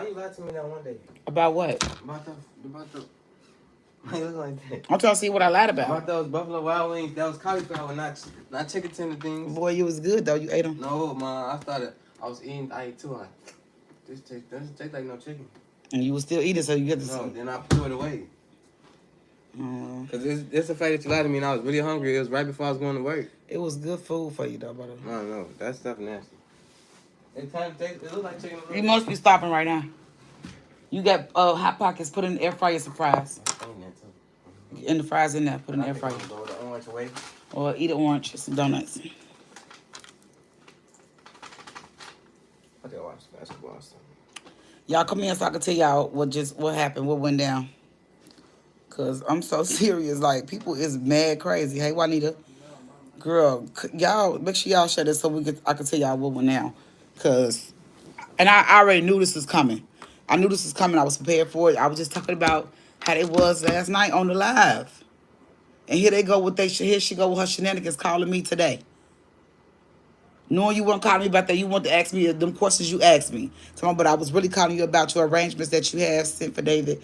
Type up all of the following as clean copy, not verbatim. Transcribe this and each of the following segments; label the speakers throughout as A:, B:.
A: Why you lied to me that one day?
B: About what?
A: About the. Why you look like that?
B: I'm trying to see what I lied about.
A: About those Buffalo Wild Wings. That was cauliflower, not chicken tender things.
B: Boy, you was good though. You ate them.
A: No, man. I was eating. I ate two. This doesn't taste like no chicken.
B: And you was still eating, so you get to
A: No,
B: see.
A: then I threw it away. Cause it's the fact that you lied to me and I was really hungry. It was right before I was going to work.
B: It was good food for you though, brother.
A: No, that stuff nasty. It look like chicken.
B: You must be stopping right now. You got hot pockets. Put in the air fryer some fries. In the fries in there. Put in the air fryer.
A: Go the orange way.
B: Or eat an orange, some donuts.
A: I gotta watch basketball or something.
B: Y'all come in so I can tell y'all what happened, what went down. Cause I'm so serious. Like people is mad crazy. Hey Juanita, girl, y'all make sure y'all share this so I can tell y'all what went down. Cause, and I already knew this was coming. I knew this was coming. I was prepared for it. I was just talking about how it was last night on the live. And here they go with here she go with her shenanigans calling me today. Knowing you weren't calling me about that, you want to ask me them questions you asked me. But I was really calling you about your arrangements that you have sent for David.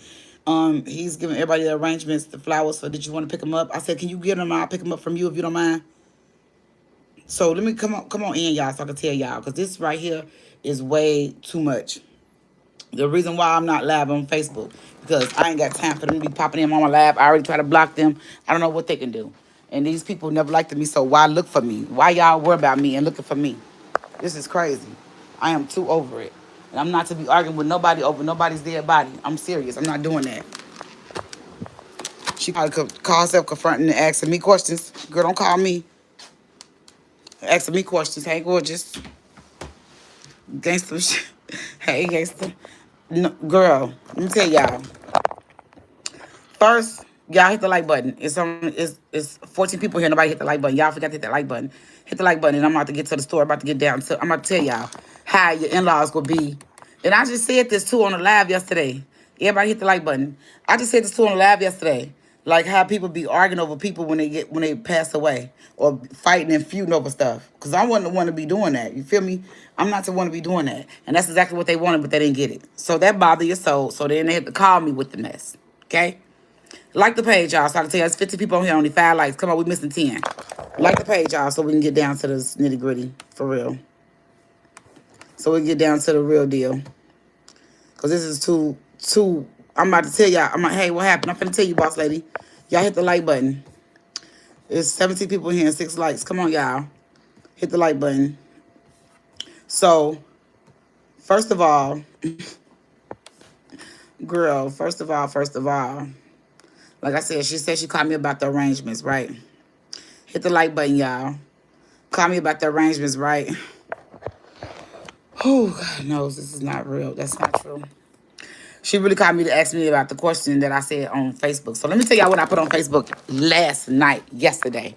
B: He's giving everybody the arrangements, the flowers. So did you want to pick them up? I said, can you get them? I'll pick them up from you if you don't mind. So let me come on in, y'all, so I can tell y'all, because this right here is way too much. The reason why I'm not live on Facebook, because I ain't got time for them to be popping in on my live. I already try to block them. I don't know what they can do. And these people never liked me, so why look for me? Why y'all worry about me and looking for me? This is crazy. I am too over it. And I'm not to be arguing with nobody over nobody's dead body. I'm serious. I'm not doing that. She probably could call herself confronting and asking me questions. Girl, don't call me. Asking me questions. Hey, gorgeous. Gangster shit. Hey, gangster. No, girl, let me tell y'all. First, y'all hit the like button. It's 14 people here. Nobody hit the like button. Y'all forgot to hit that like button. Hit the like button, and I'm about to get to the store. About to get down to. I'm about to tell y'all how your in-laws will be. And I just said this too on the live yesterday. Everybody hit the like button. I just said this too on the live yesterday. Like how people be arguing over people when they pass away or fighting and feuding over stuff. Cause I wasn't the one to be doing that. You feel me? I'm not the one to be doing that. And that's exactly what they wanted, but they didn't get it. So that bothered your soul. So then they had to call me with the mess. Okay? Like the page, y'all. So I can tell you, there's 50 people on here, only 5 likes. Come on, we missing 10. Like the page, y'all, so we can get down to this nitty gritty for real. So we can get down to the real deal. Cause this is too. I'm about to tell y'all. I'm like, hey, what happened? I'm finna tell you, boss lady. Y'all hit the like button. There's 17 people here and 6 likes. Come on, y'all. Hit the like button. So, first of all, girl. First of all. Like I said, she said she called me about the arrangements, right? Hit the like button, y'all. Call me about the arrangements, right? Oh, God knows this is not real. That's not true. She really called me to ask me about the question that I said on Facebook. So let me tell y'all what I put on Facebook yesterday.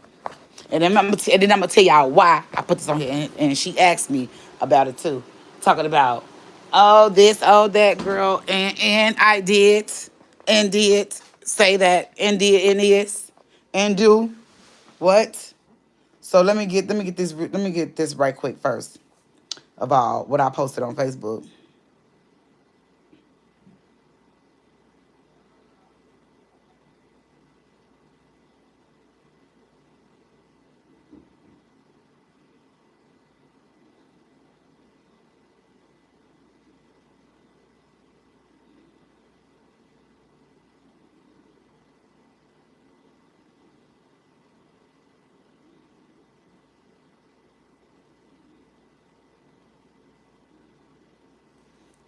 B: And then I'm going to tell y'all why I put this on here. And she asked me about it too. Talking about, oh, this, oh, that, girl. And I did say that and did and is and do what? So let me get this right quick first of all what I posted on Facebook.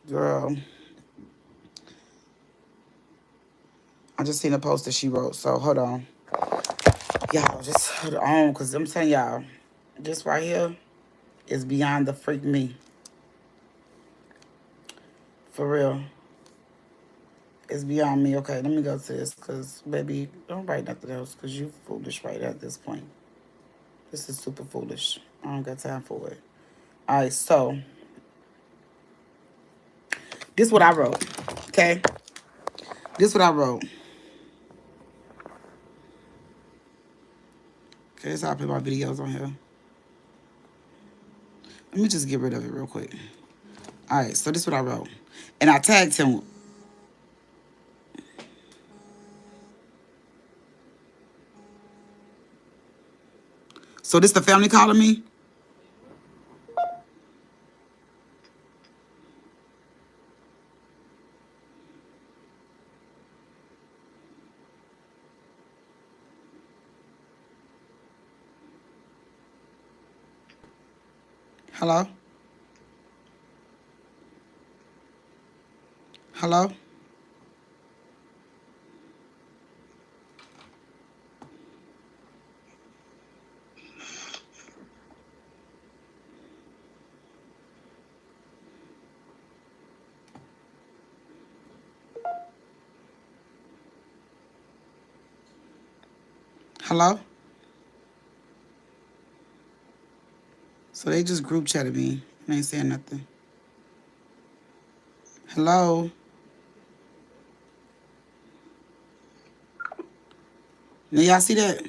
B: Girl, I just seen a post that she wrote, so hold on. Y'all, just hold on, because I'm telling y'all, this right here is beyond the freak me. For real. It's beyond me. Okay, let me go to this, because, baby, don't write nothing else, because you foolish right at this point. This is super foolish. I don't got time for it. All right, so, this is what I wrote, okay? This is what I wrote. Okay, that's how I put my videos on here. Let me just get rid of it real quick. All right, so this is what I wrote. And I tagged him. So this the family calling me? Hello? Hello? Hello? So they just group chatted me. And ain't saying nothing. Hello? Now y'all see that?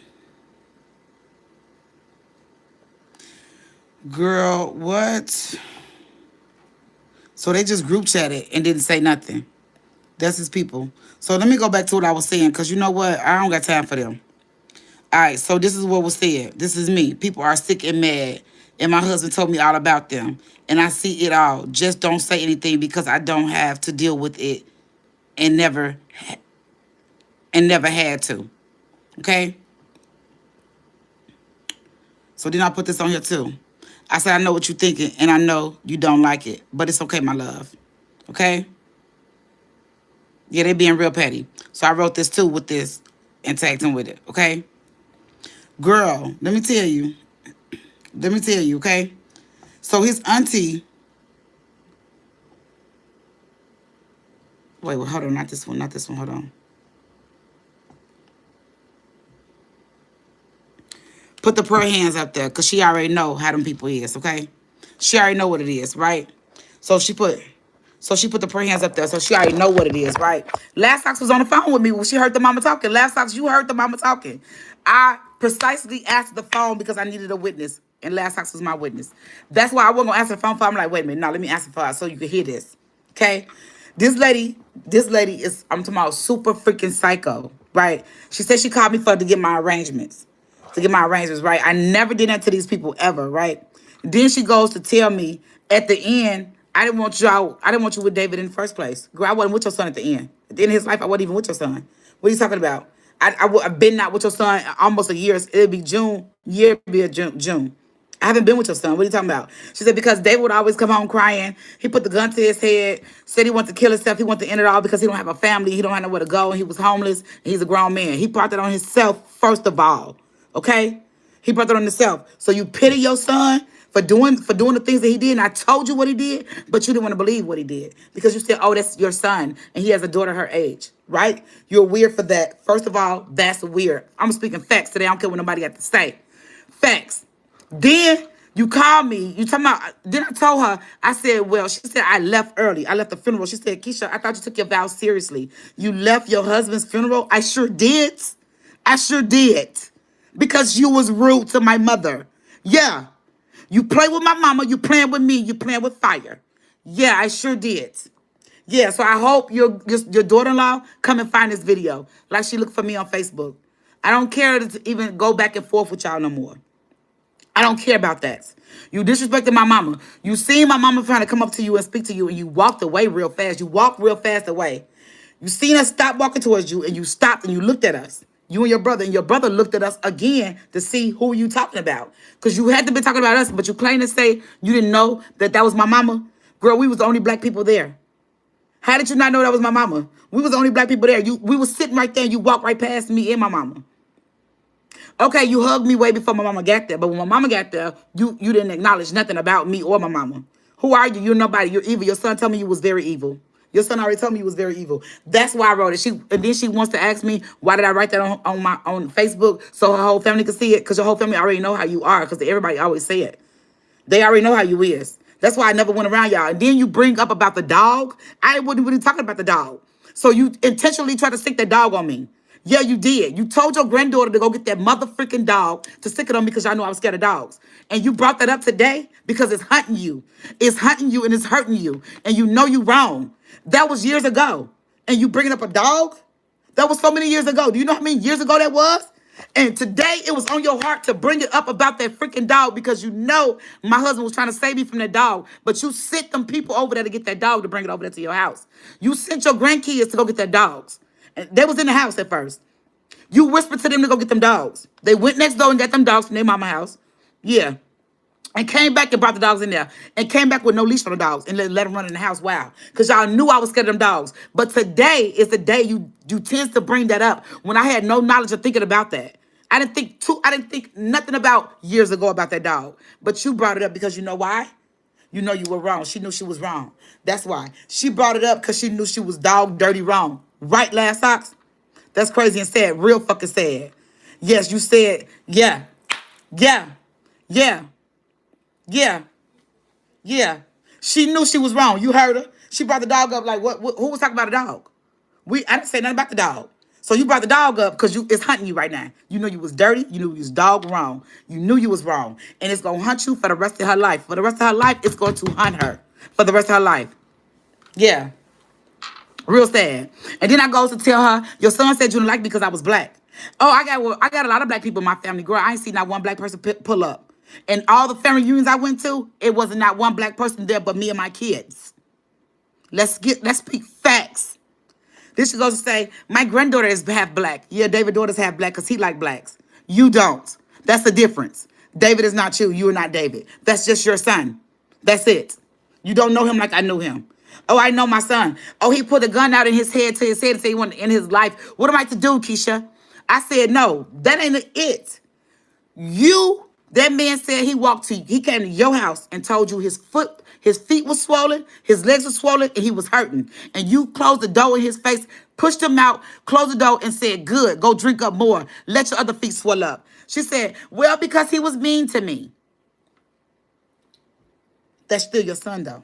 B: Girl, what? So they just group chatted and didn't say nothing. That's his people. So let me go back to what I was saying, because you know what? I don't got time for them. All right, so this is what was said. This is me. People are sick and mad. And my husband told me all about them. And I see it all. Just don't say anything because I don't have to deal with it and never had to. Okay? So then I put this on here too. I said, I know what you're thinking, and I know you don't like it. But it's okay, my love. Okay? Yeah, they being real petty. So I wrote this too with this and tagged him with it. Okay? Girl, let me tell you. Let me tell you, okay? So his auntie. Wait, hold on. Not this one. Not this one. Hold on. Put the prayer hands up there, because she already know how them people is, okay? She already know what it is, right? So she put the prayer hands up there, so she already know what it is, right? Last Socks was on the phone with me when she heard the mama talking. Last Socks, you heard the mama talking. I precisely asked the phone because I needed a witness, and Last Socks was my witness. That's why I wasn't going to answer the phone for her. I'm like, wait a minute, no, let me answer for her so you can hear this, okay? This lady is, I'm talking about super freaking psycho, right? She said she called me for to get my arrangements. To get my arrangements, right? I never did that to these people ever, right? Then she goes to tell me at the end, I didn't want you with David in the first place. Girl, I wasn't with your son at the end. At the end of his life, I wasn't even with your son. What are you talking about? I've been not with your son almost a year. It'll be June. Year be a June. I haven't been with your son. What are you talking about? She said, because David would always come home crying. He put the gun to his head, said he wanted to kill himself. He wanted to end it all because he don't have a family. He don't have nowhere to go. And he was homeless. And he's a grown man. He brought that on himself first of all. Okay? He brought that on himself. So you pity your son for doing the things that he did. And I told you what he did, but you didn't want to believe what he did. Because you said, oh, that's your son. And he has a daughter her age. Right? You're weird for that. First of all, that's weird. I'm speaking facts today. I don't care what nobody got to say. Facts. Then you called me. You talking about? Then I told her. I said, "Well," she said, "I left early. I left the funeral." She said, "Kisha, I thought you took your vows seriously. You left your husband's funeral." I sure did. I sure did, because you was rude to my mother. Yeah, you play with my mama. You playing with me. You playing with fire. Yeah, I sure did. Yeah, so I hope your daughter-in-law come and find this video, like she looked for me on Facebook. I don't care to even go back and forth with y'all no more. I don't care about that. You disrespected my mama. You seen my mama trying to come up to you and speak to you, and you walked away real fast. You walked real fast away. You seen us stop walking towards you, and you stopped and you looked at us. You and your brother looked at us again to see who you talking about. Because you had to be talking about us, but you claim to say you didn't know that that was my mama. Girl, we was the only black people there. How did you not know that was my mama? We was the only black people there. We was sitting right there, and you walked right past me and my mama. Okay, you hugged me way before my mama got there, but when my mama got there, you didn't acknowledge nothing about me or my mama. Who are you? You're nobody. You're evil. Your son told me you was very evil. Your son already told me you was very evil. That's why I wrote it. And then she wants to ask me why did I write that on Facebook so her whole family could see it, because your whole family already know how you are, because everybody always say it. They already know how you is. That's why I never went around y'all. And then you bring up about the dog. I wasn't really talking about the dog. So you intentionally try to stick that dog on me. Yeah, you did. You told your granddaughter to go get that mother freaking dog to stick it on me because y'all know I was scared of dogs. And you brought that up today because it's hunting you. It's hunting you and it's hurting you. And you know you wrong. That was years ago. And you bringing up a dog? That was so many years ago. Do you know how many years ago that was? And today it was on your heart to bring it up about that freaking dog because you know my husband was trying to save me from that dog. But you sent them people over there to get that dog to bring it over there to your house. You sent your grandkids to go get their dogs. And they was in the house at first. You whispered to them to go get them dogs. They went next door and got them dogs from their mama house. Yeah. And came back and brought the dogs in there. And came back with no leash on the dogs and let them run in the house. Wow. Because y'all knew I was scared of them dogs. But today is the day you tend to bring that up when I had no knowledge of thinking about that. I didn't think nothing about years ago about that dog. But you brought it up because you know why? You know you were wrong. She knew she was wrong. That's why. She brought it up because she knew she was dog dirty wrong. Right, Last Socks? That's crazy and sad. Real fucking sad. Yes, you said, yeah, yeah, yeah, yeah, yeah. She knew she was wrong. You heard her. She brought the dog up like, what who was talking about a dog? I didn't say nothing about the dog. So you brought the dog up because it's hunting you right now. You knew you was dirty. You knew you was dog wrong. You knew you was wrong. And it's going to hunt you for the rest of her life. For the rest of her life, it's going to hunt her. For the rest of her life. Yeah. Real sad. And then I goes to tell her, your son said you didn't like me because I was black. Oh, I got a lot of black people in my family. Girl, I ain't seen not one black person pull up. And all the family reunions I went to, it wasn't not one black person there but me and my kids. Let's speak facts. This she goes to say, my granddaughter is half black. Yeah, David's daughter's half black because he like blacks. You don't. That's the difference. David is not you. You are not David. That's just your son. That's it. You don't know him like I knew him. Oh, I know my son. Oh, he put a gun out in his head to his head and said he wanted to end his life. What am I to do, Kisha? I said, no, that ain't it. That man said he came to your house and told you his feet was swollen, his legs were swollen, and he was hurting. And you closed the door in his face, pushed him out, closed the door, and said, good, go drink up more. Let your other feet swell up. She said, well, because he was mean to me. That's still your son, though.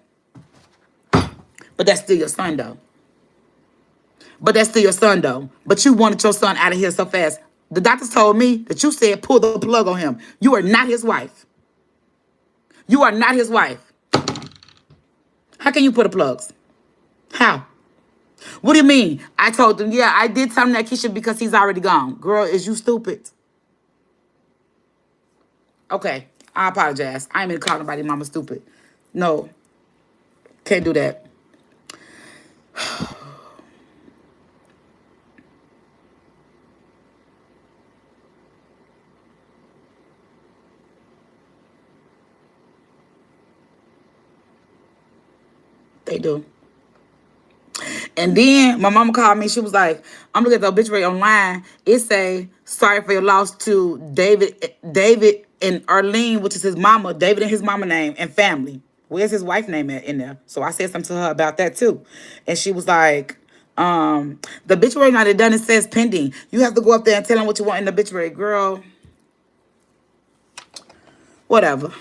B: But that's still your son, though. But you wanted your son out of here so fast. The doctors told me that you said pull the plug on him. You are not his wife. You are not his wife. How can you put the plugs? How? What do you mean? I told them, yeah, I did tell him that Kisha because he's already gone. Girl, is you stupid? Okay, I apologize. I ain't mean to call nobody mama stupid. No, can't do that. They do. And then my mama called me. She was like, I'm looking at the obituary online. It say, sorry for your loss to David and Arlene, which is his mama, David and his mama name and family. Where's his wife name at in there? So I said something to her about that too. And she was like, the obituary not done, it says pending. You have to go up there and tell them what you want in the obituary. Girl, whatever.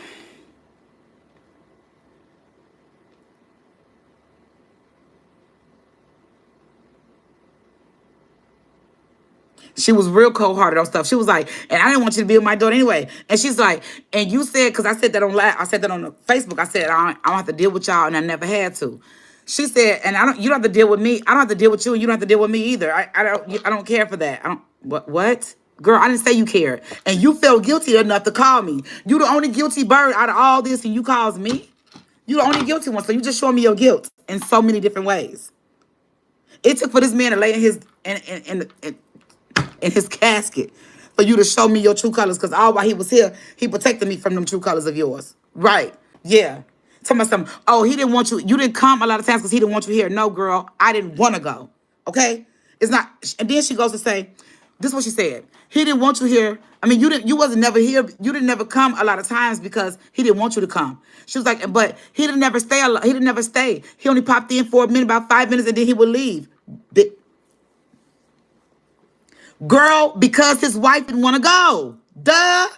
B: She was real cold-hearted on stuff. She was like, and I didn't want you to be with my daughter anyway. And she's like, and you said, because I said that on Facebook. I said, I don't have to deal with y'all, and I never had to. She said, and you don't have to deal with me. I don't have to deal with you, and you don't have to deal with me either. I don't care for that. What? Girl, I didn't say you cared. And you felt guilty enough to call me. You the only guilty bird out of all this, and you calls me? You the only guilty one, so you just showing me your guilt in so many different ways. It took for this man to lay in his casket for you to show me your true colors, because all while he was here, he protected me from them true colors of yours. Right. Yeah. Tell me something. Oh, he didn't want you. You didn't come a lot of times because he didn't want you here. No, girl, I didn't want to go. Okay? It's not. And then she goes to say, this is what she said. He didn't want you here. I mean, you wasn't never here. You didn't never come a lot of times because he didn't want you to come. She was like, but he didn't never stay. He didn't never stay. He only popped in for a minute, about 5 minutes, and then he would leave. Girl, because his wife didn't want to go. Duh.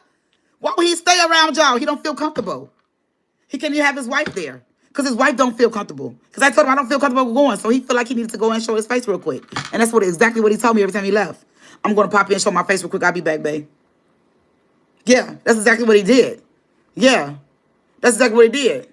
B: Why would he stay around y'all? He don't feel comfortable. He can't even have his wife there because his wife don't feel comfortable. Because I told him I don't feel comfortable going, so he feel like he needed to go and show his face real quick. And that's exactly what he told me every time he left. I'm going to pop in and show my face real quick. I'll be back, babe. Yeah, that's exactly what he did. Yeah, that's exactly what he did.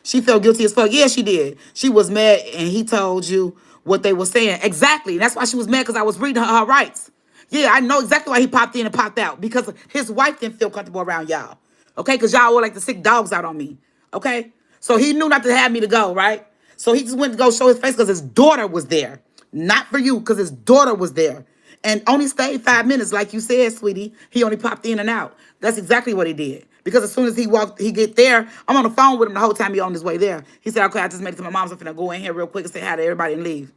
B: She felt guilty as fuck. Yeah, she did. She was mad, and he told you what they were saying. Exactly. That's why she was mad, because I was reading her rights. Yeah, I know exactly why he popped in and popped out. Because his wife didn't feel comfortable around y'all. Okay? Because y'all were like the sick dogs out on me. Okay? So he knew not to have me to go, right? So he just went to go show his face because his daughter was there. Not for you, because his daughter was there. And only stayed 5 minutes, like you said, sweetie. He only popped in and out. That's exactly what he did. Because as soon as he get there, I'm on the phone with him the whole time he on his way there. He said, okay, I just made it to my mom's. I'm finna go in here real quick and say hi to everybody and leave.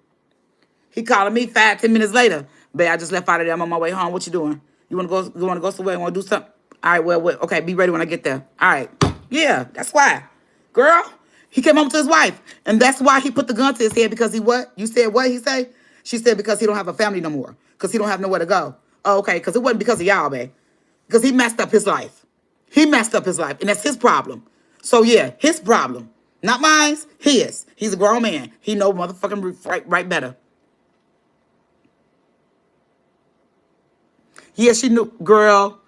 B: He calling me 5-10 minutes later. Babe, I just left out of there. I'm on my way home. What you doing? You wanna go? You wanna go somewhere? You wanna do something? All right, well, okay, be ready when I get there. All right. Yeah, that's why. Girl, he came home to his wife. And that's why he put the gun to his head, because he what? You said what he say? She said because he don't have a family no more. Because he don't have nowhere to go. Oh, okay, because it wasn't because of y'all, babe. Because he messed up his life. He messed up his life, and that's his problem. So, yeah, his problem. Not mine, his. He's a grown man. He know motherfucking right better. Yeah, she knew. Girl,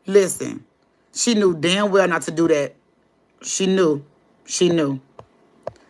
B: listen. She knew damn well not to do that. She knew. She knew.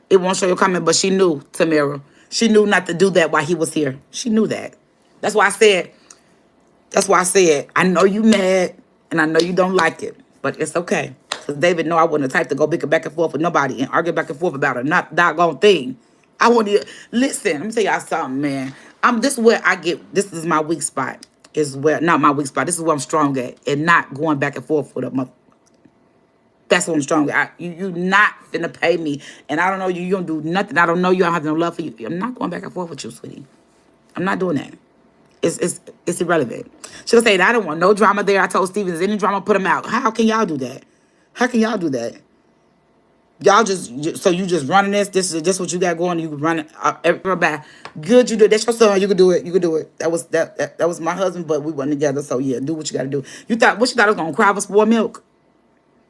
B: It won't show your comment, but she knew, Tamara. She knew not to do that while he was here. She knew that. That's why I said, I know you mad, and I know you don't like it, but it's okay. Because David know I wasn't the type to go bicker back and forth with nobody and argue back and forth about a not doggone thing. I want to, listen, let me tell y'all something, man. This is where I get, this is my weak spot. Not my weak spot. This is where I'm strong at. And not going back and forth with a mother. That's what I'm strong at. You not finna pay me. And I don't know you. You don't do nothing. I don't know you. I don't have no love for you. I'm not going back and forth with you, sweetie. I'm not doing that. It's irrelevant. She'll say, I don't want no drama there. I told Steven, there's any drama, put him out. How can y'all do that? How can y'all do that? Y'all so you just running this? This is just what you got going. You run it everybody. Good, you do it. That's your son. You can do it. You can do it. That was my husband, but we weren't together. So yeah, do what you got to do. You thought I was gonna cry for spoiled milk?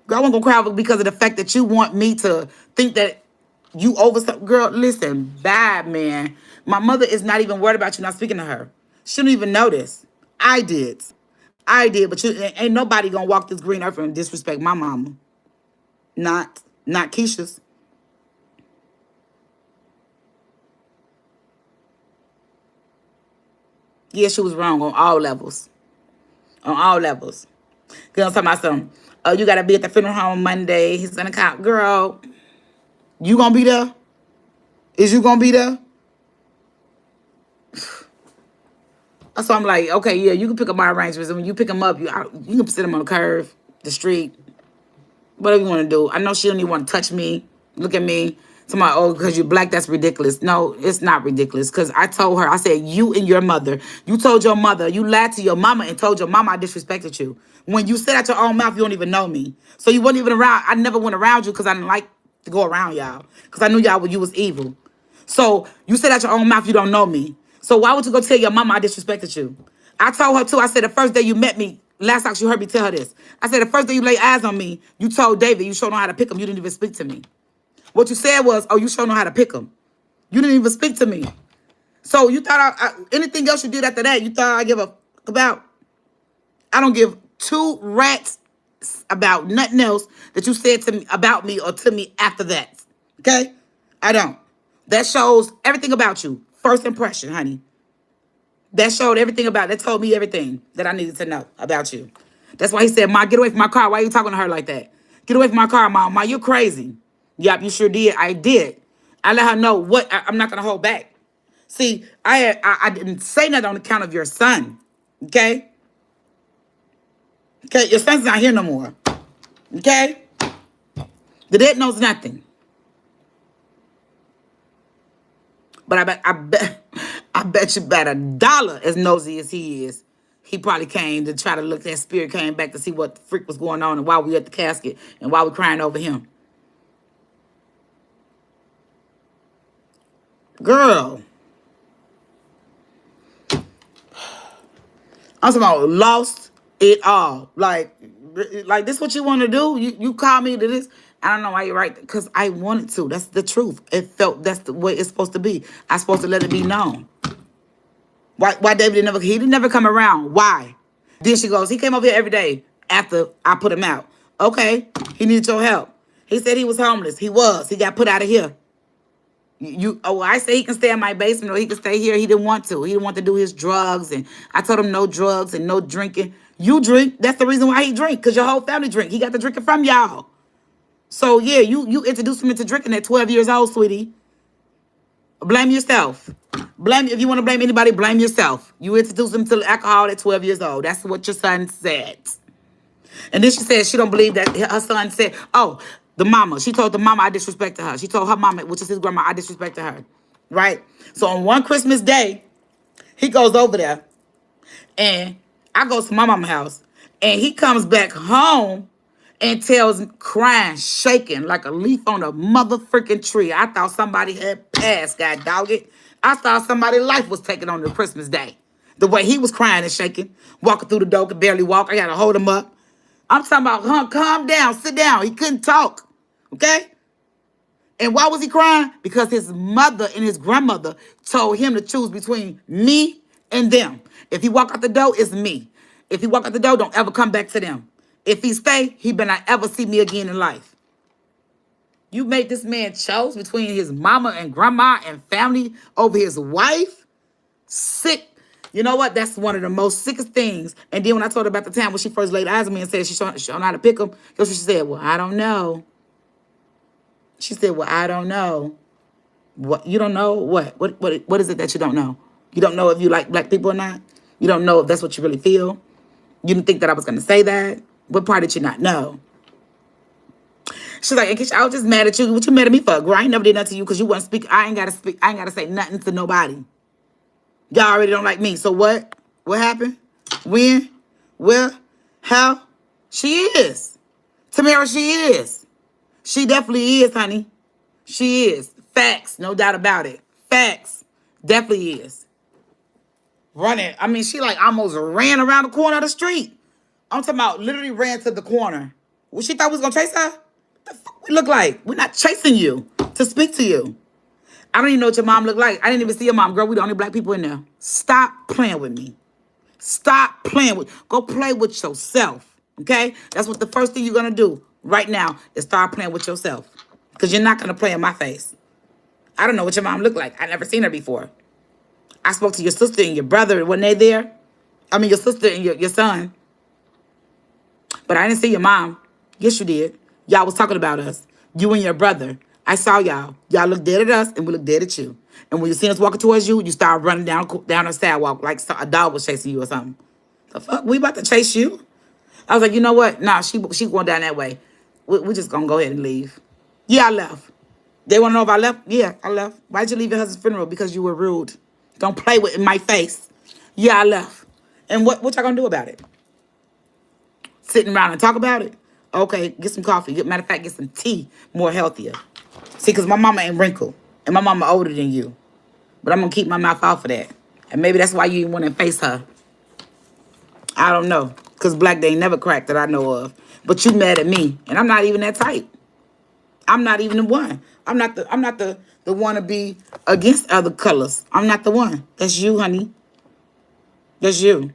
B: Girl, I wasn't gonna cry because of the fact that you want me to think that you over something. Girl, listen, bad man. My mother is not even worried about you not speaking to her. She don't even know this. I did, but ain't nobody gonna walk this green earth and disrespect my mama. Not Kisha's. Yeah, she was wrong on all levels. On all levels. Girl, I'm talking about something. Oh, you gotta be at the funeral home Monday. He's gonna come. Girl, you gonna be there? Is you gonna be there? So I'm like, okay, yeah, you can pick up my arrangements. And when you pick them up, you can sit them on the curve, the street, whatever you want to do. I know she don't even want to touch me, look at me. Somebody, oh, because you're black, that's ridiculous. No, it's not ridiculous. Because I told her, I said, you and your mother, you told your mother, you lied to your mama and told your mama I disrespected you. When you said out your own mouth, you don't even know me. So you weren't even around. I never went around you because I didn't like to go around y'all. Because I knew you was evil. So you said out your own mouth, you don't know me. So why would you go tell your mama I disrespected you? I told her too, I said the first day you met me, last time she heard me tell her this. I said the first day you laid eyes on me, you told David you sure know how to pick him. You didn't even speak to me. What you said was, oh, you sure know how to pick him. You didn't even speak to me. So you thought anything else you did after that, you thought I give a fuck about? I don't give two rats about nothing else that you said to me about me or to me after that. Okay? I don't. That shows everything about you. First impression, honey. That showed everything that told me everything that I needed to know about you. That's why he said, Ma, get away from my car. Why are you talking to her like that? Get away from my car, Mom. Ma, you're crazy. Yep, you sure did. I did. I let her know I'm not going to hold back. See, I didn't say nothing on account of your son. Okay? Okay, your son's not here no more. Okay? The dad knows nothing. But I bet you bet $1, as nosy as he is, he probably came to try to look, that spirit came back to see what the freak was going on and why we at the casket and why we crying over him. Girl. I'm talking about lost it all. Like this what you want to do? You call me to this? I don't know why you're right. Because I wanted to. That's the truth. It felt that's the way it's supposed to be. I'm supposed to let it be known. Why David didn't never come around? Why? Then she goes, he came over here every day after I put him out. Okay, he needed your help. He said he was homeless. He was. He got put out of here. I say he can stay in my basement or he can stay here. He didn't want to. He didn't want to do his drugs. And I told him no drugs and no drinking. You drink. That's the reason why he drink, because your whole family drink. He got the drinking from y'all. So yeah, you introduced him into drinking at 12 years old, sweetie. Blame yourself. If you want to blame anybody, blame yourself. You introduced him to alcohol at 12 years old. That's what your son said. And then she said she don't believe that her son said, oh, the mama. She told the mama I disrespected her. She told her mama, which is his grandma, I disrespected her. Right? So on one Christmas day, he goes over there and I go to my mama's house and he comes back home and tells me, crying, shaking like a leaf on a motherfucking tree. I thought somebody had passed, God dog it. I thought somebody's life was taken on the Christmas day. The way he was crying and shaking, walking through the door, could barely walk. I had to hold him up. I'm talking about, calm down, sit down. He couldn't talk, okay? And why was he crying? Because his mother and his grandmother told him to choose between me and them. If he walk out the door, it's me. If he walk out the door, don't ever come back to them. If he stay, he better not ever see me again in life. You made this man choose between his mama and grandma and family over his wife? Sick. You know what? That's one of the most sickest things. And then when I told her about the time when she first laid eyes on me and said she don't know how to pick him, guess what she said? Well, I don't know. She said, well, I don't know. What? You don't know? What? What is it that you don't know? You don't know if you like black people or not? You don't know if that's what you really feel? You didn't think that I was going to say that? What part did you not know? She's like, Kisha, I was just mad at you. What you mad at me for? Girl, I ain't never did nothing to you because you wouldn't speak. I ain't got to speak. I ain't got to say nothing to nobody. Y'all already don't like me. So what? What happened? When? Where? How? She is. Tamara, she is. She definitely is, honey. She is. Facts. No doubt about it. Facts. Definitely is. Running. I mean, she like almost ran around the corner of the street. I'm talking about literally ran to the corner. Well, she thought we was going to chase her? What the fuck we look like? We're not chasing you to speak to you. I don't even know what your mom looked like. I didn't even see your mom. Girl, we the only black people in there. Stop playing with me. Stop playing with. Go play with yourself. Okay? That's what the first thing you're going to do right now is start playing with yourself. Because you're not going to play in my face. I don't know what your mom looked like. I never seen her before. I spoke to your sister and your brother. Wasn't they there? I mean, your sister and your son. But I didn't see your mom. Yes, you did. Y'all was talking about us. You and your brother. I saw y'all. Y'all looked dead at us, and we looked dead at you. And when you seen us walking towards you, you started running down the sidewalk like a dog was chasing you or something. The fuck? We about to chase you? I was like, you know what? Nah, she going down that way. We just gonna go ahead and leave. Yeah, I left. They want to know if I left? Yeah, I left. Why'd you leave your husband's funeral? Because you were rude. Don't play with in my face. Yeah, I left. And what y'all gonna do about it? Sitting around and talk about it? Okay, get some coffee. Matter of fact, get some tea. More healthier. See, because my mama ain't wrinkled. And my mama older than you. But I'm going to keep my mouth off of that. And maybe that's why you didn't want to face her. I don't know. Because black they ain't never cracked that I know of. But you mad at me. And I'm not even that type. I'm not even the one. I'm not the one to be against other colors. I'm not the one. That's you, honey. That's you.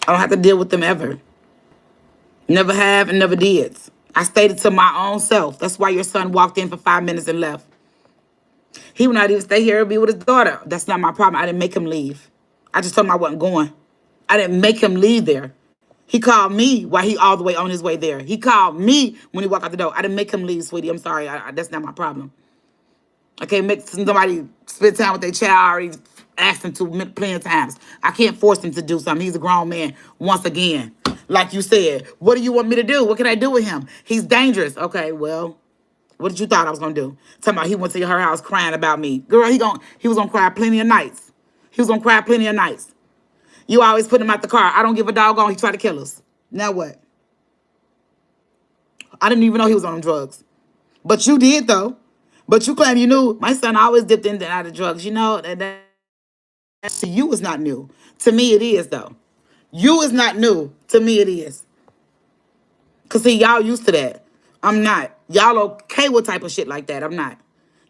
B: I don't have to deal with them ever. Never have and never did. I stayed to my own self. That's why your son walked in for 5 minutes and left. He would not even stay here and be with his daughter. That's not my problem. I didn't make him leave. I just told him I wasn't going. I didn't make him leave there. He called me while he all the way on his way there. He called me when he walked out the door. I didn't make him leave, sweetie. I'm sorry. That's not my problem. I can't make somebody spend time with their child. I already asked him to plenty of times. I can't force him to do something. He's a grown man once again. Like you said, what do you want me to do? What can I do with him? He's dangerous. Okay, well, what did you thought I was going to do? Talking about he went to her house crying about me. Girl, he was going to cry plenty of nights. He was going to cry plenty of nights. You always put him out the car. I don't give a doggone. He tried to kill us. Now what? I didn't even know he was on them drugs. But you did, though. But you claim you knew. My son always dipped in and out of drugs. You know, that to you is not new. To me, it is, though. You is not new. To me, it is. Because, see, y'all used to that. I'm not. Y'all okay with type of shit like that. I'm not.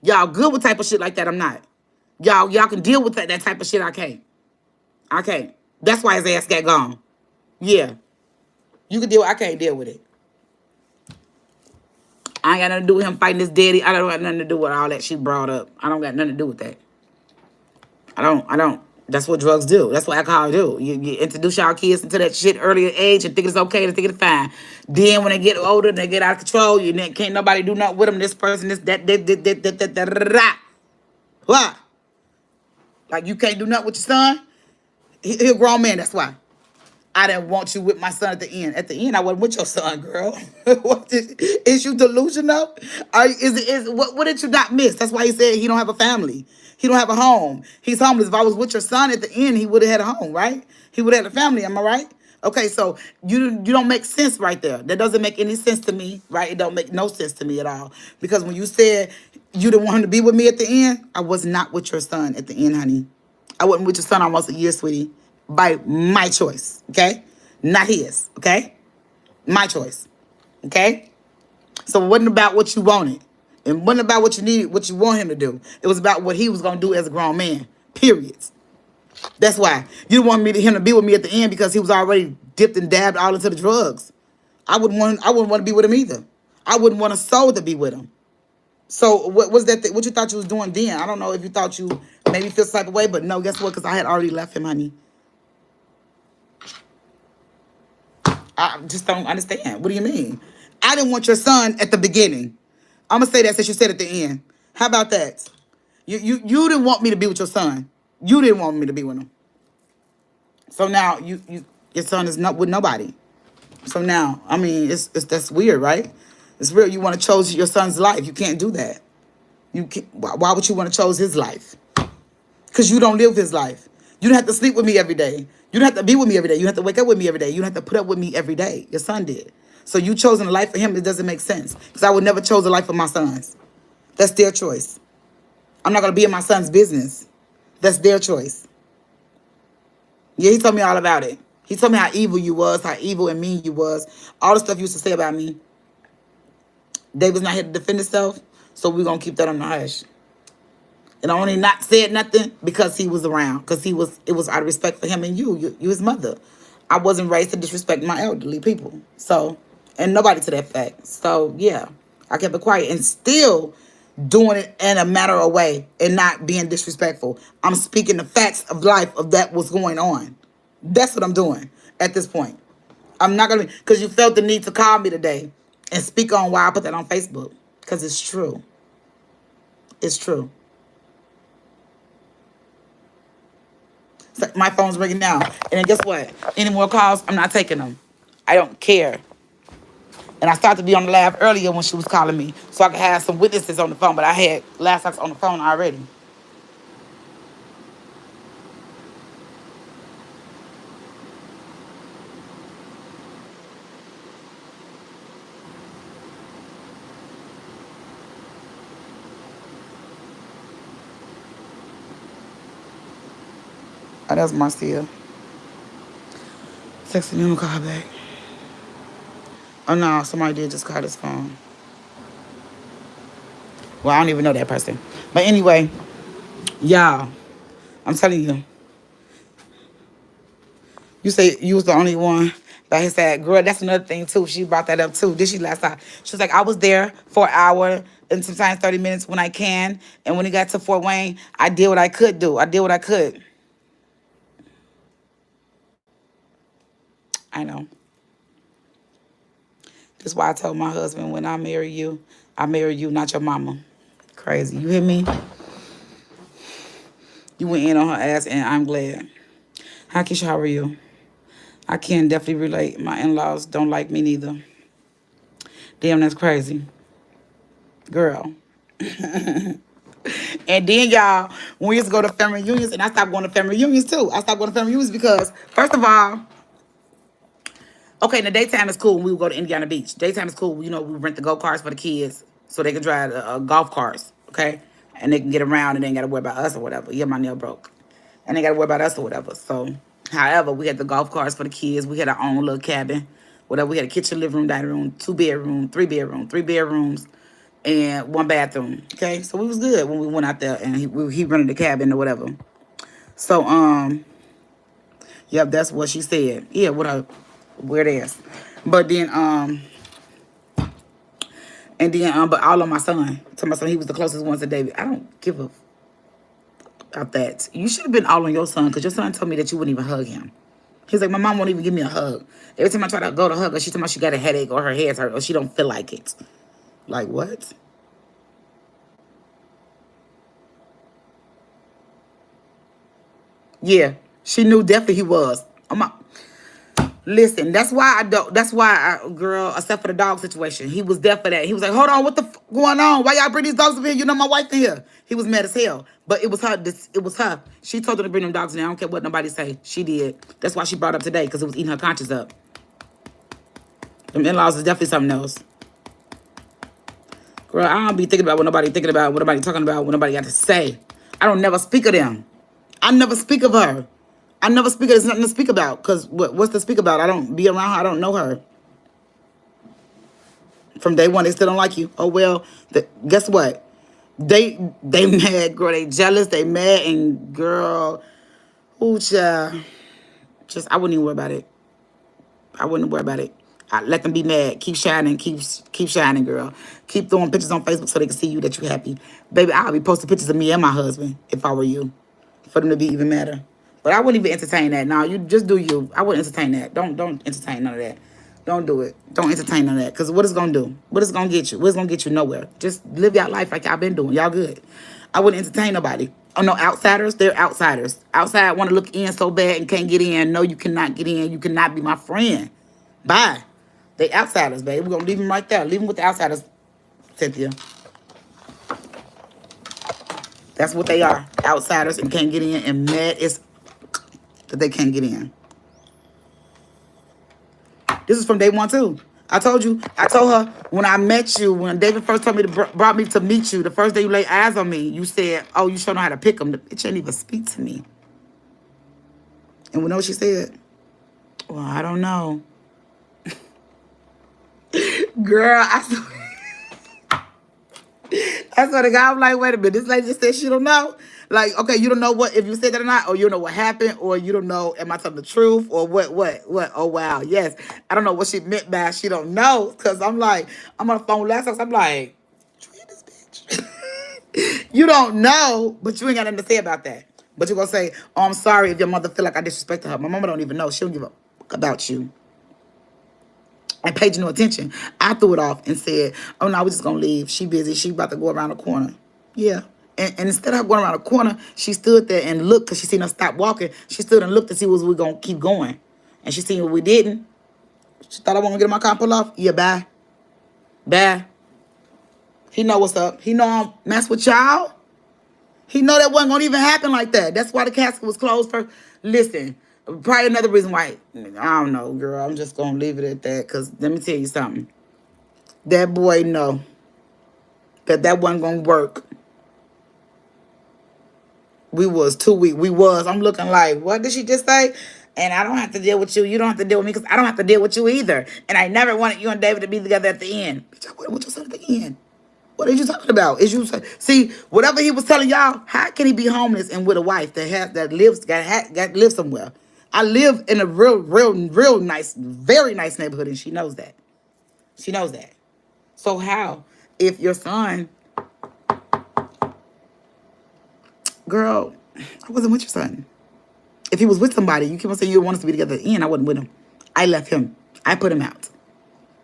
B: Y'all good with type of shit like that. I'm not. Y'all can deal with that type of shit. I can't. I can't. That's why his ass got gone. Yeah. You can deal. I can't deal with it. I ain't got nothing to do with him fighting his daddy. I don't got nothing to do with all that she brought up. I don't got nothing to do with that. I don't. That's what drugs do. That's what alcohol do. You introduce y'all kids into that shit earlier age and think it's okay and think it's fine. Then when they get older and they get out of control, you can't nobody do nothing with them. This person, this, that. What? Like you can't do nothing with your son? He a grown man, that's why. I didn't want you with my son at the end. At the end, I wasn't with your son, girl. Is you delusional? What did you not miss? That's why he said he don't have a family. He don't have a home. He's homeless. If I was with your son at the end, he would have had a home, right? He would have had a family. Am I right? Okay, so you don't make sense right there. That doesn't make any sense to me, right? It don't make no sense to me at all. Because when you said you didn't want him to be with me at the end, I was not with your son at the end, honey. I wasn't with your son almost a year, sweetie, by my choice, okay? Not his, okay? My choice, okay? So it wasn't about what you wanted. It wasn't about what you needed, what you want him to do. It was about what he was going to do as a grown man, period. That's why. You didn't want him to be with me at the end because he was already dipped and dabbed all into the drugs. I wouldn't want to be with him either. I wouldn't want a soul to be with him. So what was that? What you thought you was doing then? I don't know if you thought you maybe feel some type of way, but no, guess what? Because I had already left him, honey. I just don't understand. What do you mean? I didn't want your son at the beginning. I'm gonna say that since you said at the end. How about that? You didn't want me to be with your son. You didn't want me to be with him. So now your son is not with nobody. So now, I mean, it's that's weird, right? It's real. You want to choose your son's life. You can't do that. You can't. Why would you want to choose his life? Because you don't live his life. You don't have to sleep with me every day. You don't have to be with me every day. You don't have to wake up with me every day. You don't have to put up with me every day. Your son did. So you chosen a life for him. It doesn't make sense. Because I would never chose a life for my sons. That's their choice. I'm not going to be in my son's business. That's their choice. Yeah, he told me all about it. He told me how evil you was, how evil and mean you was. All the stuff you used to say about me. David's not here to defend himself. So we're going to keep that on the hush. And I only not said nothing because he was around. Because it was out of respect for him and you his mother. I wasn't raised to disrespect my elderly people. So, and nobody to that fact. So, yeah, I kept it quiet and still doing it in a matter of way and not being disrespectful. I'm speaking the facts of life of that was going on. That's what I'm doing at this point. I'm not going to, because you felt the need to call me today and speak on why I put that on Facebook. Because it's true. It's true. My phone's ringing now. And then guess what? Any more calls, I'm not taking them. I don't care. And I started to be on the lab earlier when she was calling me so I could have some witnesses on the phone. But I had last night on the phone already. Oh, that's Marcia. Texting him to call back. Oh, no, somebody did just call his phone. Well, I don't even know that person. But anyway, y'all, I'm telling you. You say you was the only one. But he said, girl, that's another thing, too. She brought that up, too. Did she last time? She was like, I was there for an hour and sometimes 30 minutes when I can. And when it got to Fort Wayne, I did what I could do. I did what I could. I know. That's why I told my husband, when I marry you, not your mama. Crazy. You hear me? You went in on her ass, and I'm glad. Hi, Kisha, how are you? I can definitely relate. My in-laws don't like me neither. Damn, that's crazy. Girl. And then, y'all, when we used to go to family reunions, and I stopped going to family reunions, too. I stopped going to family reunions because, first of all, okay, in the daytime is cool when we would go to Indiana Beach. Daytime is cool. You know, we rent the go-karts for the kids so they can drive golf carts, okay? And they can get around and they ain't got to worry about us or whatever. Yeah, my nail broke. And they got to worry about us or whatever. So, however, we had the golf carts for the kids. We had our own little cabin. Whatever. We had a kitchen, living room, dining room, 2 bedroom, 3 bedroom, 3 bedrooms. and one bathroom. Okay, so we was good when we went out there, and he rented the cabin or whatever. So yep, that's what she said. Yeah, what a weird ass. But then and then but all on my son. To my son, he was the closest one to David. I don't give a about that. You should have been all on your son, because your son told me that you wouldn't even hug him. He's like, my mom won't even give me a hug. Every time I try to go to hug her, she told me she got a headache or her head's hurt or she don't feel like it. Like, what? Yeah, she knew definitely he was. Listen, that's why I don't. That's why girl, except for the dog situation, he was deaf for that. He was like, "Hold on, what the going on? Why y'all bring these dogs up here? You know my wife in here." He was mad as hell, but it was her. It was her. She told her to bring them dogs in. I don't care what nobody say. She did. That's why she brought up today, because it was eating her conscience up. Them in-laws is definitely something else. Girl, I don't be thinking about what nobody thinking about, what nobody talking about, what nobody got to say. I don't never speak of them. I never speak of her. I never speak of. There's nothing to speak about. Because what's to speak about? I don't be around her. I don't know her. From day one, they still don't like you. Oh, well, guess what? They mad, girl. They jealous. They mad. And, girl, ooh, child. Just, I wouldn't even worry about it. I wouldn't worry about it. I let them be mad. Keep shining. Keep shining, girl. Keep throwing pictures on Facebook so they can see you that you're happy. Baby, I'll be posting pictures of me and my husband if I were you, for them to be even madder. But I wouldn't even entertain that. No, you just do you. I wouldn't entertain that. Don't entertain none of that. Don't do it. Don't entertain none of that. Because what it's going to do? What it's going to get you? What's going to get you nowhere? Just live your life like y'all been doing. Y'all good. I wouldn't entertain nobody. Oh, no, outsiders? They're outsiders. Outside want to look in so bad and can't get in. No, you cannot get in. You cannot be my friend. Bye. They outsiders, babe. We're going to leave them right there. Leave them with the outsiders, Cynthia. That's what they are. Outsiders and can't get in, and mad is that they can't get in. This is from day one, too. I told her when I met you, when David first told me brought me to meet you, the first day you laid eyes on me, you said, oh, you sure know how to pick them. The bitch didn't even speak to me. And we know what she said? Well, I don't know. Girl, I swear to God, I'm like, wait a minute. This lady just said she don't know. Like, okay, you don't know what, if you said that or not, or you don't know what happened, or you don't know, am I telling the truth, or what? Oh, wow, yes. I don't know what she meant by she don't know, because I'm like, I'm on the phone last time, I'm like, this bitch. You don't know, but you ain't got nothing to say about that. But you're going to say, oh, I'm sorry if your mother feel like I disrespected her. My mama don't even know. She don't give a fuck about you. I paid you no attention. I threw it off and said, oh, no, we're just going to leave. She busy. She about to go around the corner. Yeah. And instead of her going around the corner, she stood there and looked, because she seen us stop walking. She stood and looked to see was we going to keep going. And she seen what we didn't. She thought I wasn't going to get in my car and pull off. Yeah, bye. Bye. He know what's up. He know I don't mess with y'all. He know that wasn't going to even happen like that. That's why the casket was closed first. Listen, probably another reason why, I don't know, girl. I'm just going to leave it at that, because let me tell you something. That boy know that wasn't going to work. We was 2 weeks. We was. I'm looking like, what did she just say? And I don't have to deal with you. You don't have to deal with me, because I don't have to deal with you either. And I never wanted you and David to be together at the end. Bitch, I wouldn't want your son at the end. What are you talking about? Is you see whatever he was telling y'all? How can he be homeless and with a wife that lives somewhere? I live in a real nice, very nice neighborhood, and she knows that. She knows that. So how, if your son, girl, I wasn't with your son. If he was with somebody, you keep on saying you want us to be together at the end. I wasn't with him. I left him. I put him out.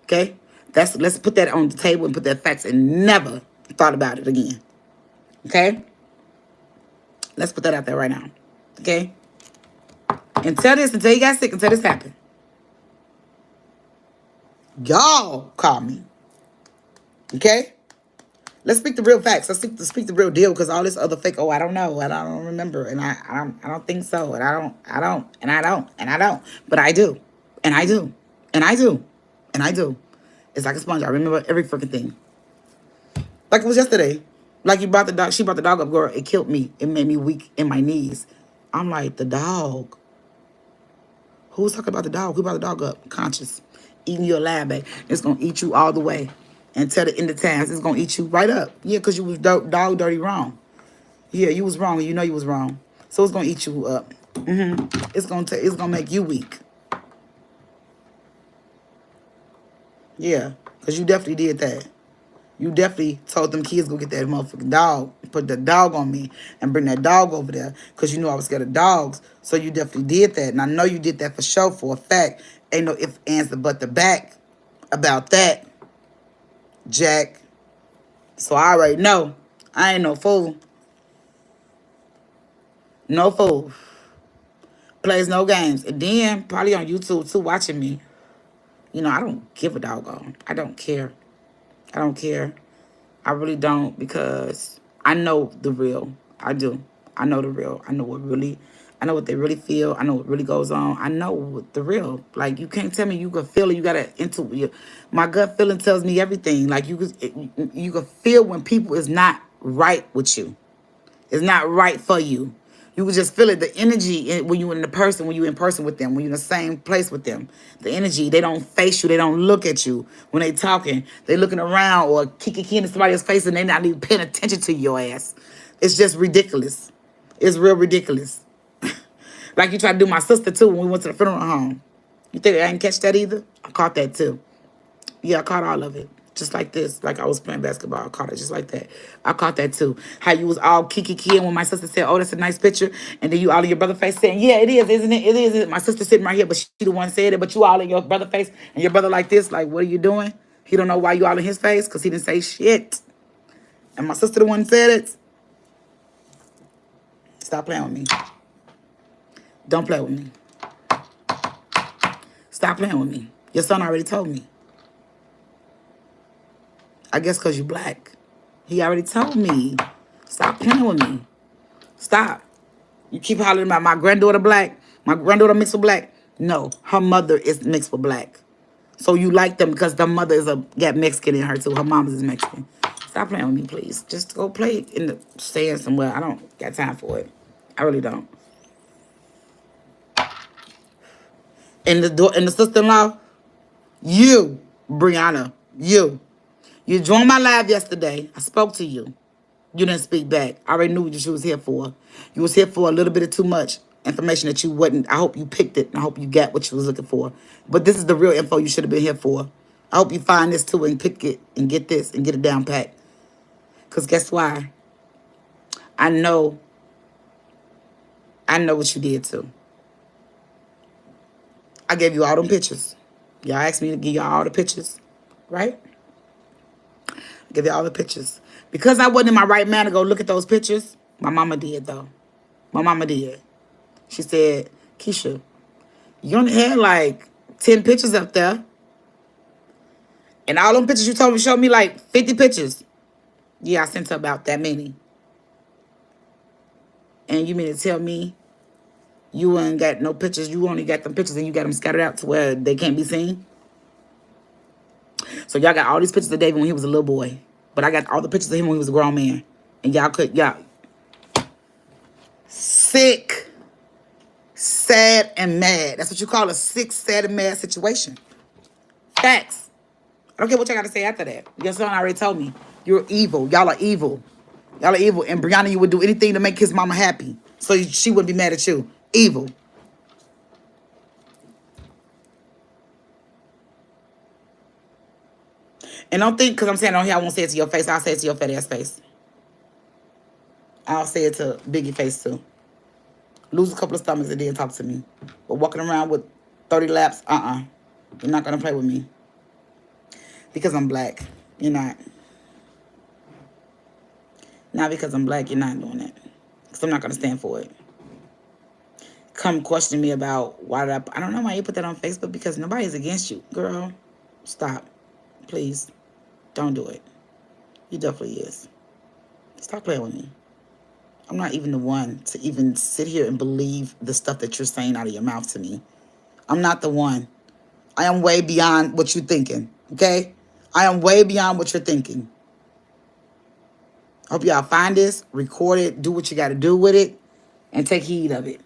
B: Okay? Let's put that on the table and put that facts, and never thought about it again. Okay? Let's put that out there right now. Okay? Until he got sick, until this happened. Y'all call me. Okay? Let's speak the real facts. Let's speak the real deal, because all this other fake, oh, I don't know, and I don't remember, and I don't think so, and I don't. But I do. And I do. And I do. And I do. It's like a sponge. I remember every freaking thing. Like it was yesterday. Like she brought the dog up, girl. It killed me. It made me weak in my knees. I'm like, the dog. Who's talking about the dog? Who brought the dog up? Conscious. Eating you alive, babe. It's going to eat you all the way. until the end of times. It's gonna eat you right up. Yeah, because you was dog dirty wrong. Yeah, you was wrong. You know you was wrong. So it's gonna eat you up. It's gonna make you weak. Yeah, because you definitely did that. You definitely told them kids go get that motherfucking dog, put the dog on me, and bring that dog over there because you knew I was scared of dogs. So you definitely did that. And I know you did that for sure, for a fact. Ain't no ifs, ands, but the back about that, Jack. So I already know. I ain't no fool. No fool. Plays no games. And then probably on YouTube too, watching me. You know, I don't give a doggone. I don't care. I don't care. I really don't, because I know the real. I do. I know the real. I know what they really feel. I know what really goes on. I know what the real. Like, you can't tell me you can feel it. You gotta my gut feeling tells me everything. Like, you can feel when people is not right with you. It's not right for you. You can just feel it. The energy when you in person, when you in person with them, when you're in the same place with them. The energy, they don't face you. They don't look at you when they talking. They looking around or kicking in somebody else's face and they not even paying attention to your ass. It's just ridiculous. It's real ridiculous. Like you tried to do my sister too when we went to the funeral home. You think I didn't catch that either? I caught that too. Yeah, I caught all of it. Just like this. Like I was playing basketball. I caught it just like that. I caught that too. How you was all kiki when my sister said, oh, that's a nice picture. And then you all in your brother face saying, yeah, it is, isn't it? It is. My sister sitting right here, but she the one said it. But you all in your brother face. And your brother like this. Like, what are you doing? He don't know why you all in his face. Because he didn't say shit. And my sister the one said it. Stop playing with me. Don't play with me. Stop playing with me. Your son already told me. I guess because you black. He already told me. Stop playing with me. Stop. You keep hollering about my granddaughter black. My granddaughter mixed with black. No, her mother is mixed with black. So you like them because the mother got Mexican in her too. Her mom is Mexican. Stop playing with me, please. Just go play in the sand somewhere. I don't got time for it. I really don't. And the sister-in-law, you, Brianna, you joined my live yesterday. I spoke to you. You didn't speak back. I already knew what you was here for. You was here for a little bit of too much information that you wasn't. I hope you picked it. And I hope you got what you was looking for. But this is the real info you should have been here for. I hope you find this too and pick it and get this and get it down pat. Because guess why? I know what you did too. I gave you all them pictures. Y'all asked me to give y'all all the pictures. Right? I gave you all the pictures. Because I wasn't in my right mind to go look at those pictures, my mama did, though. My mama did. She said, Kisha, you only had like 10 pictures up there. And all them pictures you told me, showed me like 50 pictures. Yeah, I sent her about that many. And you mean to tell me you ain't got no pictures? You only got them pictures and you got them scattered out to where they can't be seen? So y'all got all these pictures of David when he was a little boy. But I got all the pictures of him when he was a grown man. And y'all sick, sad, and mad. That's what you call a sick, sad, and mad situation. Facts. I don't care what y'all got to say after that. Your son already told me. You're evil. Y'all are evil. Y'all are evil. And Brianna, you would do anything to make his mama happy. So she wouldn't be mad at you. Evil. And don't think, because I'm saying on here, I won't say it to your face. I'll say it to your fat ass face. I'll say it to Biggie face too. Lose a couple of stomachs and then talk to me. But walking around with 30 laps, you're not going to play with me. Because I'm black. You're not. Not because I'm black, you're not doing it. Because I'm not going to stand for it. Come question me about why did I don't know why you put that on Facebook, because nobody's against you. Girl, stop. Please. Don't do it. You definitely is. Stop playing with me. I'm not even the one to even sit here and believe the stuff that you're saying out of your mouth to me. I'm not the one. I am way beyond what you're thinking, okay? I am way beyond what you're thinking. I hope y'all find this, record it, do what you got to do with it, and take heed of it.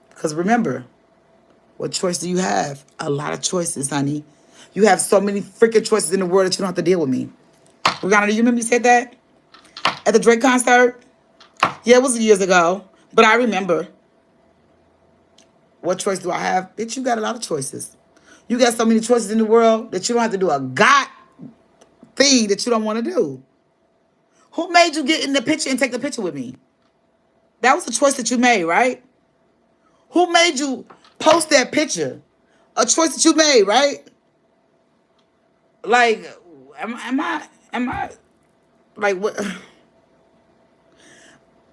B: Because remember, what choice do you have? A lot of choices, honey. You have so many freaking choices in the world that you don't have to deal with me. Rihanna, do you remember you said that at the Drake concert? Yeah, it was years ago, but I remember. What choice do I have? Bitch, you got a lot of choices. You got so many choices in the world that you don't have to do a god thing that you don't want to do. Who made you get in the picture and take the picture with me? That was a choice that you made, right? Who made you post that picture? A choice that you made, right? Like, am I, like, what?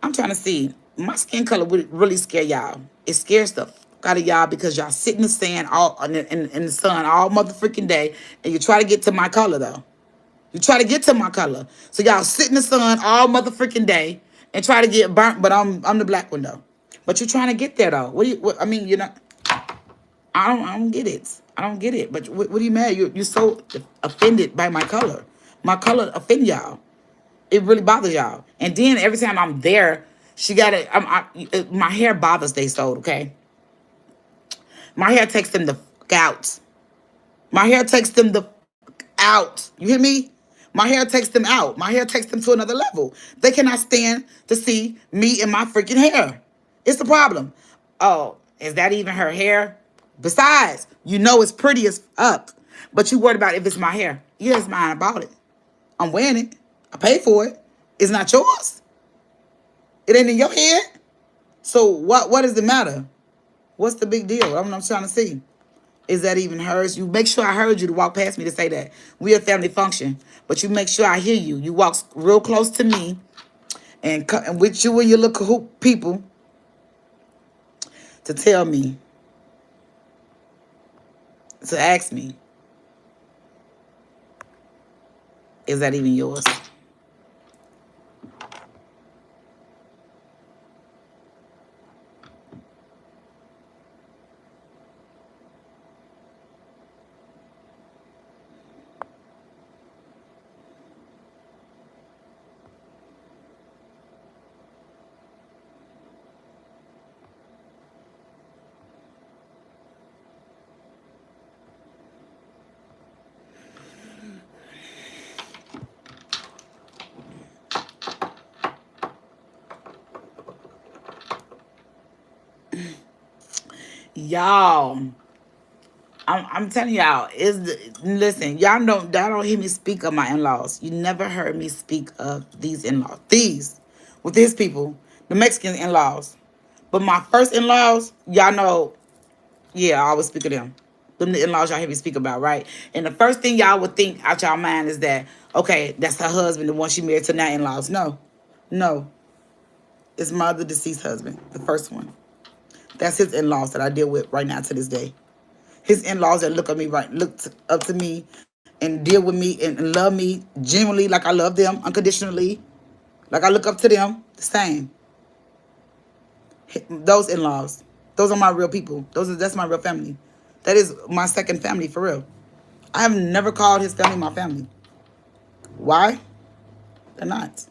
B: I'm trying to see. My skin color would really scare y'all. It scares the fuck out of y'all because y'all sit in the sand all in the sun all motherfucking day, and you try to get to my color though. You try to get to my color, so y'all sit in the sun all motherfucking day and try to get burnt. But I'm the black one though. But you're trying to get there though. What do you? What, I mean, you're not. I don't get it. I don't get it. But what are you mad? You're so offended by my color. My color offend y'all. It really bothers y'all. And then every time I'm there, she got it. My hair bothers they sold. Okay, my hair takes them the fuck out. My hair takes them the fuck out. You hear me? My hair takes them out. My hair takes them to another level. They cannot stand to see me in my freaking hair. It's the problem. Oh, is that even her hair? Besides, you know it's pretty as fuck. But you worried about if it's my hair. Yeah, it's mine. I bought it. I'm wearing it. I paid for it. It's not yours. It ain't in your head. So what does it matter? What's the big deal? I'm trying to see. Is that even hers? You make sure I heard you to walk past me to say that. We a family function. But you make sure I hear you. You walk real close to me and with you and your little cahoot people to tell me, to ask me, is that even yours? Y'all, I'm telling y'all, listen, y'all don't hear me speak of my in-laws. You never heard me speak of these in-laws. These with his people, the Mexican in-laws. But my first in-laws, y'all know, yeah, I always speak of them. Them the in-laws y'all hear me speak about, right? And the first thing y'all would think out y'all mind is that, okay, that's her husband, the one she married to now in-laws. No. No. It's my other deceased husband, the first one. That's his in-laws that I deal with right now to this day. His in-laws that look up to me and deal with me and love me genuinely like I love them unconditionally, like I look up to them, the same. Those in-laws, those are my real people. That's my real family. That is my second family for real. I have never called his family my family. Why? They're not.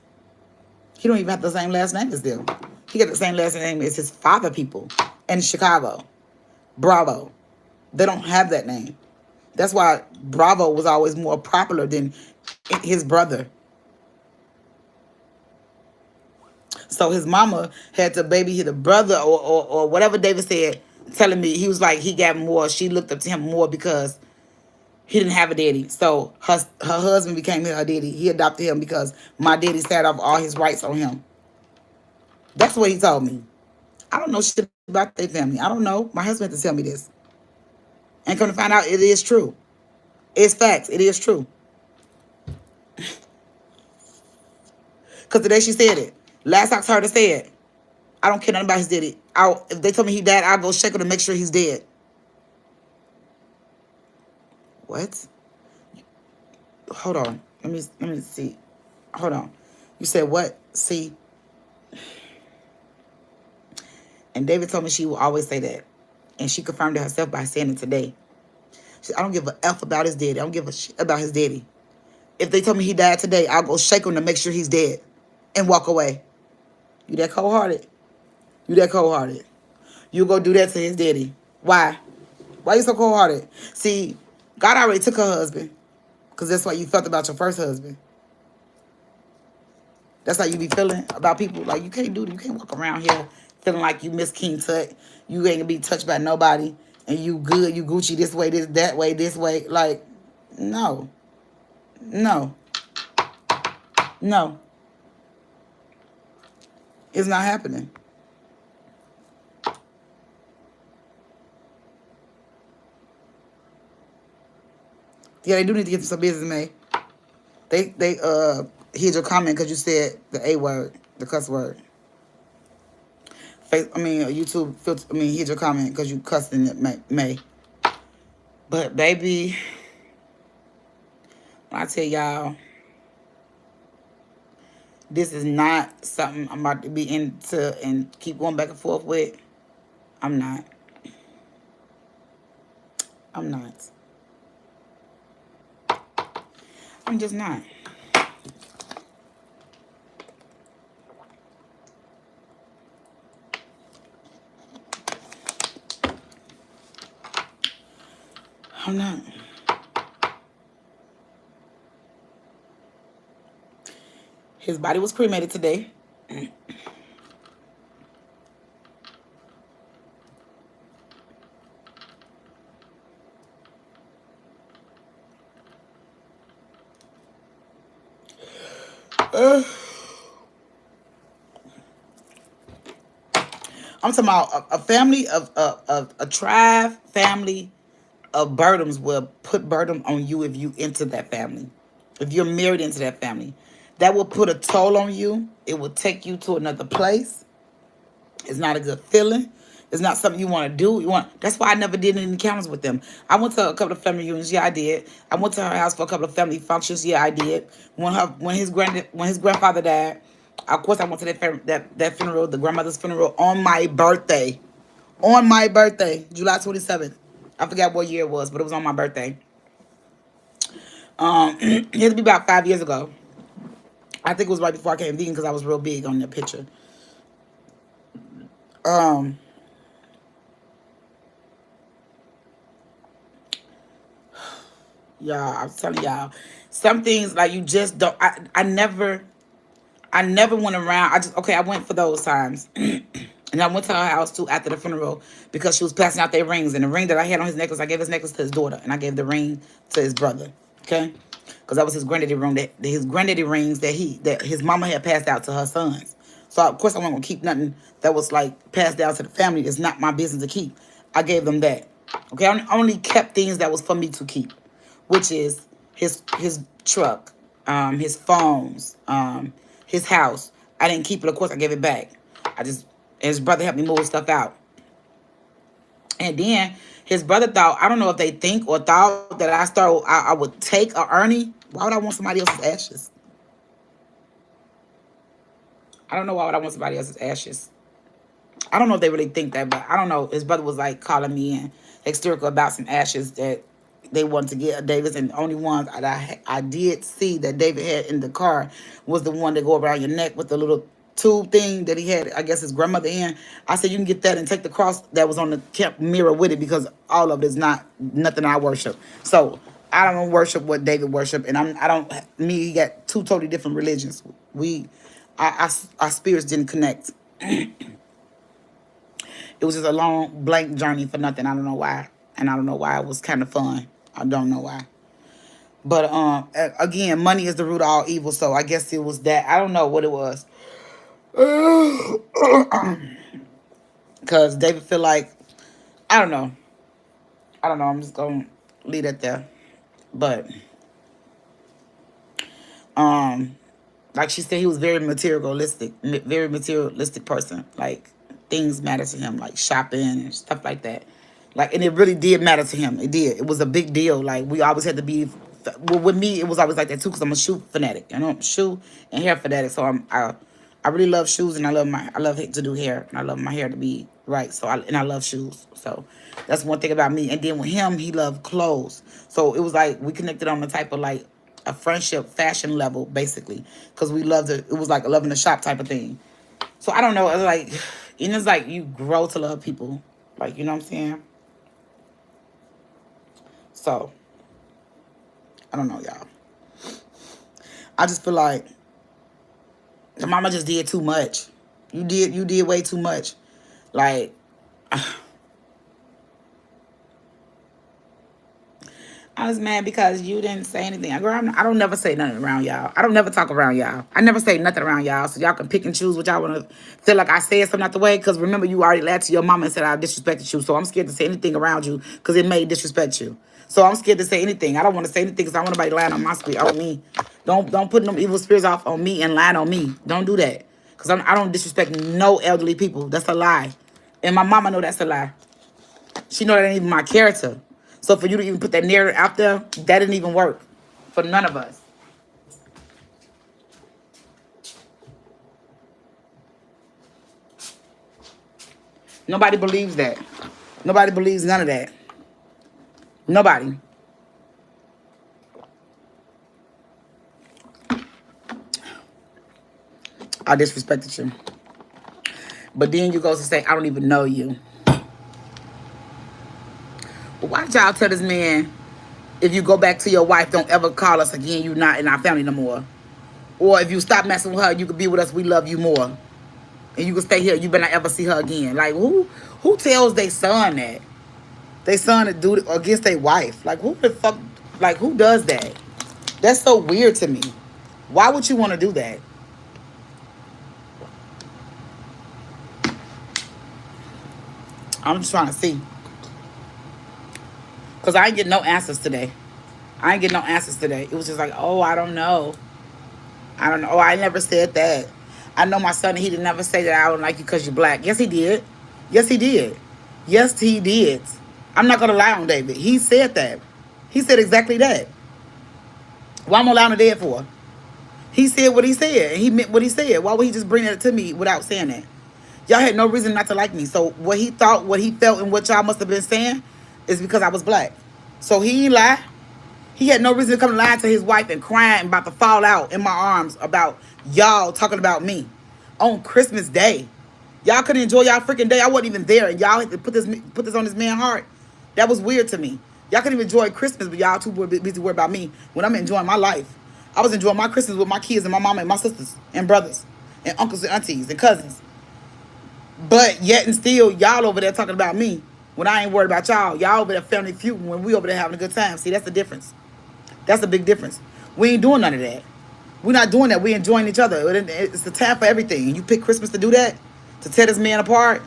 B: He don't even have the same last name as them. He got the same last name as his father people in Chicago. Bravo. They don't have that name. That's why Bravo was always more popular than his brother. So his mama had to baby the brother or whatever David said, telling me he was like he got more. She looked up to him more because he didn't have a daddy. So her husband became her daddy. He adopted him because my daddy sat off all his rights on him. That's what he told me. I don't know shit about their family. I don't know. My husband had to tell me this. And come to find out, it is true. It's facts. It is true. Because today she said it. Last I heard her say it. I don't care nothing about his daddy. If they told me he died, I'll go check him to make sure he's dead. What? Hold on. Let me see. Hold on. You said what? See? And David told me she will always say that. And she confirmed it herself by saying it today. She said, I don't give a F about his daddy. I don't give a shit about his daddy. If they told me he died today, I'll go shake him to make sure he's dead and walk away. You that cold-hearted? You that cold-hearted? You go do that to his daddy. Why? Why you so cold-hearted? See, God already took her husband. Because that's what you felt about your first husband. That's how you be feeling about people. Like, you can't do it. You can't walk around here feeling like you miss King Tut. You ain't gonna be touched by nobody. And you good. You Gucci this way, that way, this way. Like, no. No. No. It's not happening. Yeah, they do need to get some business made. They hid your comment because you said the A word, the cuss word. YouTube filter. Hid your comment because you cussed in it May. But baby, when I tell y'all, this is not something I'm about to be into and keep going back and forth with. I'm not. I'm not. I'm just not. I'm not. His body was cremated today. I'm talking about a family of a tribe family of burdens will put burden on you if you enter that family. If you're married into that family, that will put a toll on you. It will take you to another place. It's not a good feeling. It's not something you want to do. That's why I never did any encounters with them. I went to a couple of family reunions. Yeah, I did. I went to her house for a couple of family functions. Yeah, I did. When his grandfather died, of course I went to that funeral, the grandmother's funeral, on my birthday. On my birthday, July 27th. I forgot what year it was, but it was on my birthday. It had to be about 5 years ago. I think it was right before I came vegan because I was real big on that picture. Y'all, I'm telling y'all, some things like you just don't. I never went around. I went for those times. And I went to her house too after the funeral because she was passing out their rings. And the ring that I had on his necklace, I gave his necklace to his daughter. And I gave the ring to his brother. Okay? Because that was his granddaddy ring. His granddaddy rings that his mama had passed out to her sons. So, of course, I wasn't going to keep nothing that was, like, passed down to the family. It's not my business to keep. I gave them that. Okay? I only kept things that was for me to keep, which is his truck, his phones, his house. I didn't keep it. Of course, I gave it back. His brother helped me move stuff out. And then his brother thought, I don't know if they think or thought that I would take a Ernie. Why would I want somebody else's ashes? I don't know why would I want somebody else's ashes. I don't know if they really think that, but I don't know. His brother was like calling me and hysterical about some ashes that they wanted to get Davis, and the only ones I did see that David had in the car was the one that go around your neck with the little tube thing that he had, I guess his grandmother in. I said, you can get that and take the cross that was on the mirror with it, because all of it is not nothing I worship. So I don't worship what David worship, and he got two totally different religions. Our spirits didn't connect. It was just a long blank journey for nothing. I don't know why. And I don't know why. It was kind of fun. I don't know why. But again, money is the root of all evil. So I guess it was that. I don't know what it was. Because David feel like, I don't know. I'm just going to leave it there. But like she said, he was very materialistic person. Like, things matter to him, like shopping and stuff like that. Like, and it really did matter to him. It did. It was a big deal. Like, we always had to be. Well, with me, it was always like that too, because I'm a shoe fanatic. Shoe and hair fanatic. So I really love shoes, and I love to do hair, and I love my hair to be right. So I love shoes. So that's one thing about me. And then with him, he loved clothes. So it was like we connected on the type of like a friendship fashion level, basically, because we loved it. It was like a loving the shop type of thing. So I don't know. It's like, it's like you grow to love people, like, you know what I'm saying. So I don't know, y'all. I just feel like the mama just did too much. You did way too much. Like, I was mad because you didn't say anything. Girl, I don't never say nothing around y'all. I don't never talk around y'all. I never say nothing around y'all, so y'all can pick and choose what y'all want to feel like I said something out the way. Because remember, you already lied to your mama and said I disrespected you, so I'm scared to say anything around you because it may disrespect you. So I'm scared to say anything. I don't want to say anything because I don't want nobody lying on my spirit, on me. Don't put them evil spirits off on me and lying on me. Don't do that. Because I don't disrespect no elderly people. That's a lie. And my mama know that's a lie. She know that ain't even my character. So for you to even put that narrative out there, that didn't even work for none of us. Nobody believes that. Nobody believes none of that. Nobody. I disrespected you. But then you go to say, I don't even know you. Well, why did y'all tell this man, if you go back to your wife, don't ever call us again, you not in our family no more? Or if you stop messing with her, you can be with us, we love you more. And you can stay here, you better not ever see her again. Like, who tells their son that? They son to do it against their wife. Like, who the fuck, like, who does that? That's so weird to me. Why would you want to do that? I'm just trying to see. Because I ain't get no answers today. I ain't get no answers today. It was just like, oh, I don't know. I don't know. Oh, I never said that. I know my son, he did never say that I don't like you because you're black. Yes, he did. Yes, he did. Yes, he did. I'm not going to lie on David. He said that. He said exactly that. Why am I allowing to dead for? He said what he said, and he meant what he said. Why would he just bring it to me without saying that? Y'all had no reason not to like me. So what he thought, what he felt, and what y'all must have been saying is because I was black. So he ain't lie. He had no reason to come lying to his wife and crying about to fall out in my arms about y'all talking about me on Christmas Day. Y'all couldn't enjoy y'all freaking day. I wasn't even there, and y'all had to put this on this man's heart. That was weird to me. Y'all couldn't even enjoy Christmas, but y'all too busy worried about me when I'm enjoying my life. I was enjoying my Christmas with my kids and my mama and my sisters and brothers and uncles and aunties and cousins. But yet and still, y'all over there talking about me when I ain't worried about y'all. Y'all over there family feuding when we over there having a good time. See, that's the difference. That's a big difference. We ain't doing none of that. We're not doing that. We enjoying each other. It's the time for everything. And you pick Christmas to do that? To tear this man apart?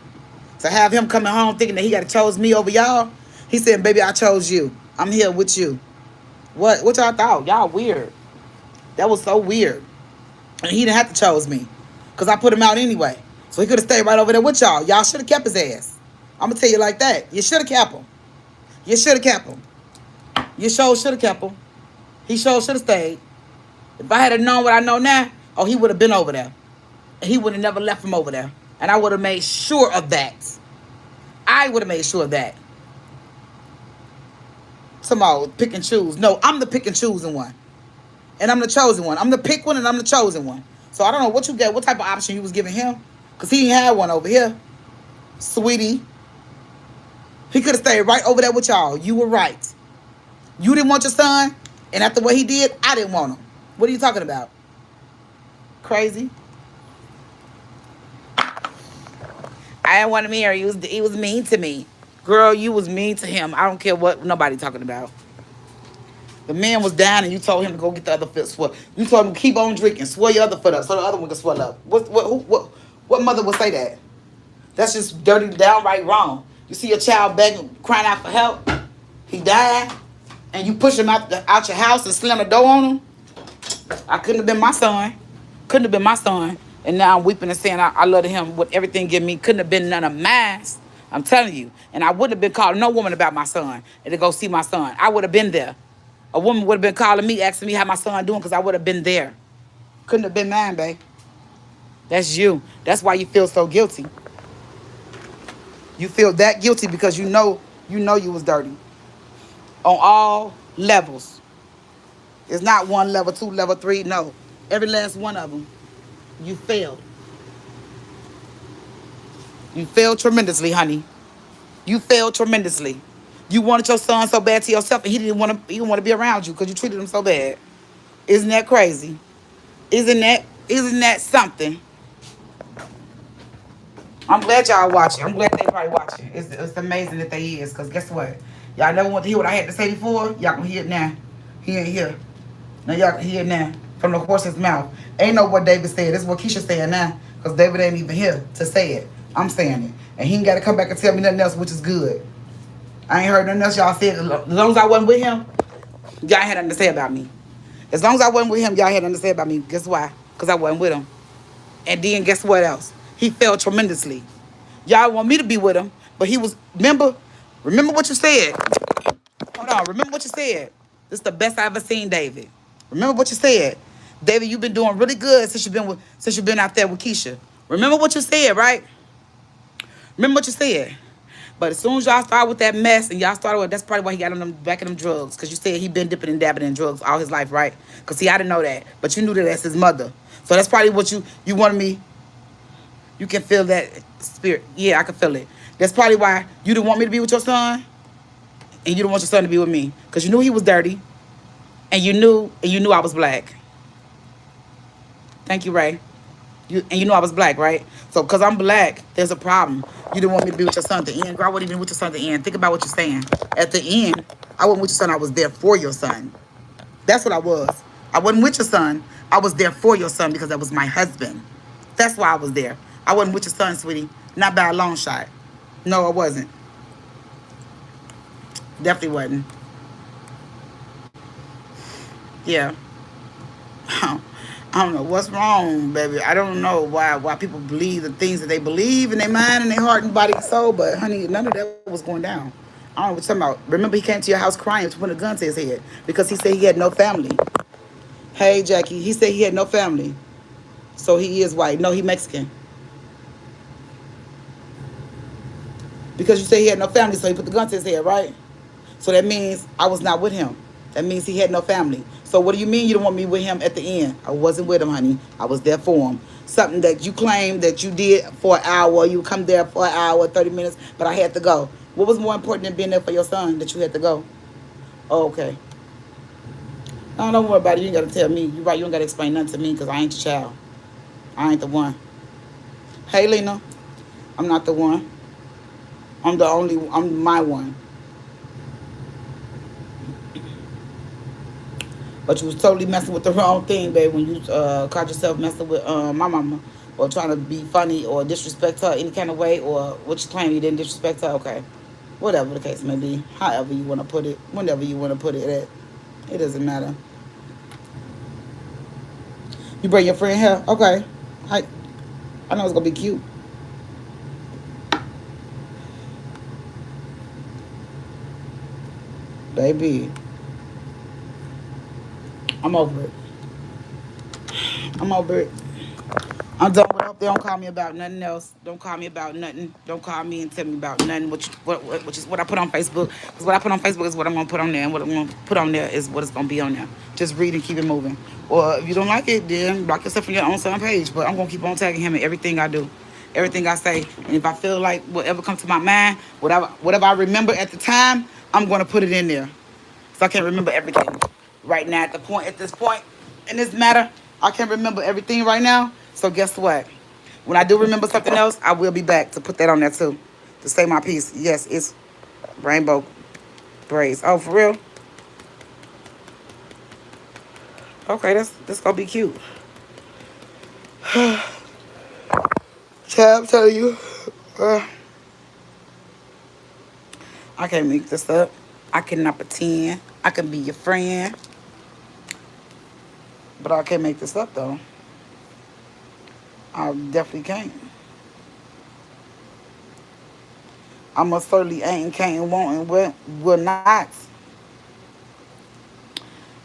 B: To have him coming home thinking that he got to chose me over y'all? He said, baby, I chose you. I'm here with you. What y'all thought? Y'all weird. That was so weird. And he didn't have to chose me. Because I put him out anyway. So he could have stayed right over there with y'all. Y'all should have kept his ass. I'm going to tell you like that. You should have kept him. You should have kept him. You sure should have kept him. He sure should have stayed. If I had known what I know now, oh, he would have been over there. And he would have never left from over there. And I would have made sure of that. I would have made sure of that. Tomorrow, pick and choose. No, I'm the pick and choosing one. And I'm the chosen one. I'm the pick one and I'm the chosen one. So I don't know what you get, what type of option you was giving him. Because he didn't have one over here. Sweetie. He could have stayed right over there with y'all. You were right. You didn't want your son. And after what he did, I didn't want him. What are you talking about? Crazy. I didn't want him here. He was mean to me. Girl, you was mean to him. I don't care what nobody talking about. The man was down and you told him to go get the other foot swell. You told him to keep on drinking, swell your other foot up so the other one can swell up. What mother would say that? That's just dirty, downright wrong. You see your child begging, crying out for help. He died, and you push him out your house and slam the door on him. I couldn't have been my son. Couldn't have been my son. And now I'm weeping and saying I love him with everything given me. Couldn't have been none of mine. I'm telling you. And I wouldn't have been calling no woman about my son and to go see my son. I would have been there. A woman would have been calling me, asking me how my son doing because I would have been there. Couldn't have been mine, babe. That's you. That's why you feel so guilty. You feel that guilty because you know you was dirty. On all levels. It's not one level, two, level three. No. Every last one of them. You failed. You failed tremendously, honey. You failed tremendously. You wanted your son so bad to yourself, and he didn't want to. He didn't want to be around you because you treated him so bad. Isn't that crazy? Isn't that something? I'm glad y'all watching. I'm glad they probably watching. It's amazing that they is, because guess what? Y'all never want to hear what I had to say before. Y'all can hear it now. He ain't here. Now y'all can hear it now from the horse's mouth. Ain't know what David said. This is what Keisha saying now, because David ain't even here to say it. I'm saying it. And he ain't got to come back and tell me nothing else, which is good. I ain't heard nothing else y'all said. As long as I wasn't with him, y'all had nothing to say about me. As long as I wasn't with him, y'all had nothing to say about me. Guess why? Because I wasn't with him. And then guess what else? He fell tremendously. Y'all want me to be with him, but he was, remember what you said. Hold on, remember what you said. This is the best I ever seen David. Remember what you said. David, you've been doing really good since you've been out there with Keisha. Remember what you said, right? Remember what you said. But as soon as y'all started with that mess and y'all started with, that's probably why he got on them back in them drugs. Because you said he been dipping and dabbing in drugs all his life, right? Because see, I didn't know that. But you knew that that's his mother. So that's probably what you wanted me. You can feel that spirit. Yeah, I can feel it. That's probably why you didn't want me to be with your son. And you didn't want your son to be with me. Because you knew he was dirty. And you knew I was black. Thank you, Ray. You know I was black, right? So, because I'm black, there's a problem. You didn't want me to be with your son at the end. Girl, I wasn't even with your son at the end. Think about what you're saying. At the end, I wasn't with your son. I was there for your son. That's what I was. I wasn't with your son. I was there for your son because that was my husband. That's why I was there. I wasn't with your son, sweetie. Not by a long shot. No, I wasn't. Definitely wasn't. Yeah. I don't know what's wrong, baby. I don't know why people believe the things that they believe in their mind and their heart and body and soul, but honey, none of that was going down. I don't know what you're talking about. Remember, he came to your house crying to put a gun to his head because he said he had no family. Hey, Jackie, he said he had no family. So he is white. No, he Mexican. Because you said he had no family, so he put the gun to his head, right? So that means I was not with him. That means he had no family. So what do you mean you don't want me with him at the end? I wasn't with him, honey. I was there for him. Something that you claimed that you did for an hour. You come there for an hour, 30 minutes, but I had to go. What was more important than being there for your son that you had to go? Oh, okay. No, don't worry about it. You ain't got to tell me. You're right. You don't got to explain nothing to me because I ain't your child. I ain't the one. Hey, Lena. I'm not the one. I'm my one. But you was totally messing with the wrong thing, babe, when you caught yourself messing with my mama or trying to be funny or disrespect her any kind of way, or what you claim you didn't disrespect her, okay. Whatever the case may be, however you want to put it, whenever you want to put it at, it doesn't matter. You bring your friend here? Okay. I know it's going to be cute. Baby, I'm over it. I'm over it. I'm done with it. They don't call me about nothing else. Don't call me about nothing. Don't call me and tell me about nothing. Which is what I put on Facebook. Because what I put on Facebook is what I'm going to put on there. And what I'm going to put on there is what is going to be on there. Just read and keep it moving. Or if you don't like it, then block yourself from your own son page. But I'm going to keep on tagging him in everything I do. Everything I say. And if I feel like whatever comes to my mind, whatever I remember at the time, I'm going to put it in there. So I can't remember everything. Right now, at this point, in this matter, I can't remember everything right now. So guess what? When I do remember something else, I will be back to put that on there too. To say my piece. Yes, it's rainbow braids. Oh, for real? Okay, that's gonna be cute. Child, I'm telling you. I can't make this up. I cannot pretend. I can be your friend. But I can't make this up though. I definitely can't. I most certainly ain't, can't, won't, and will not.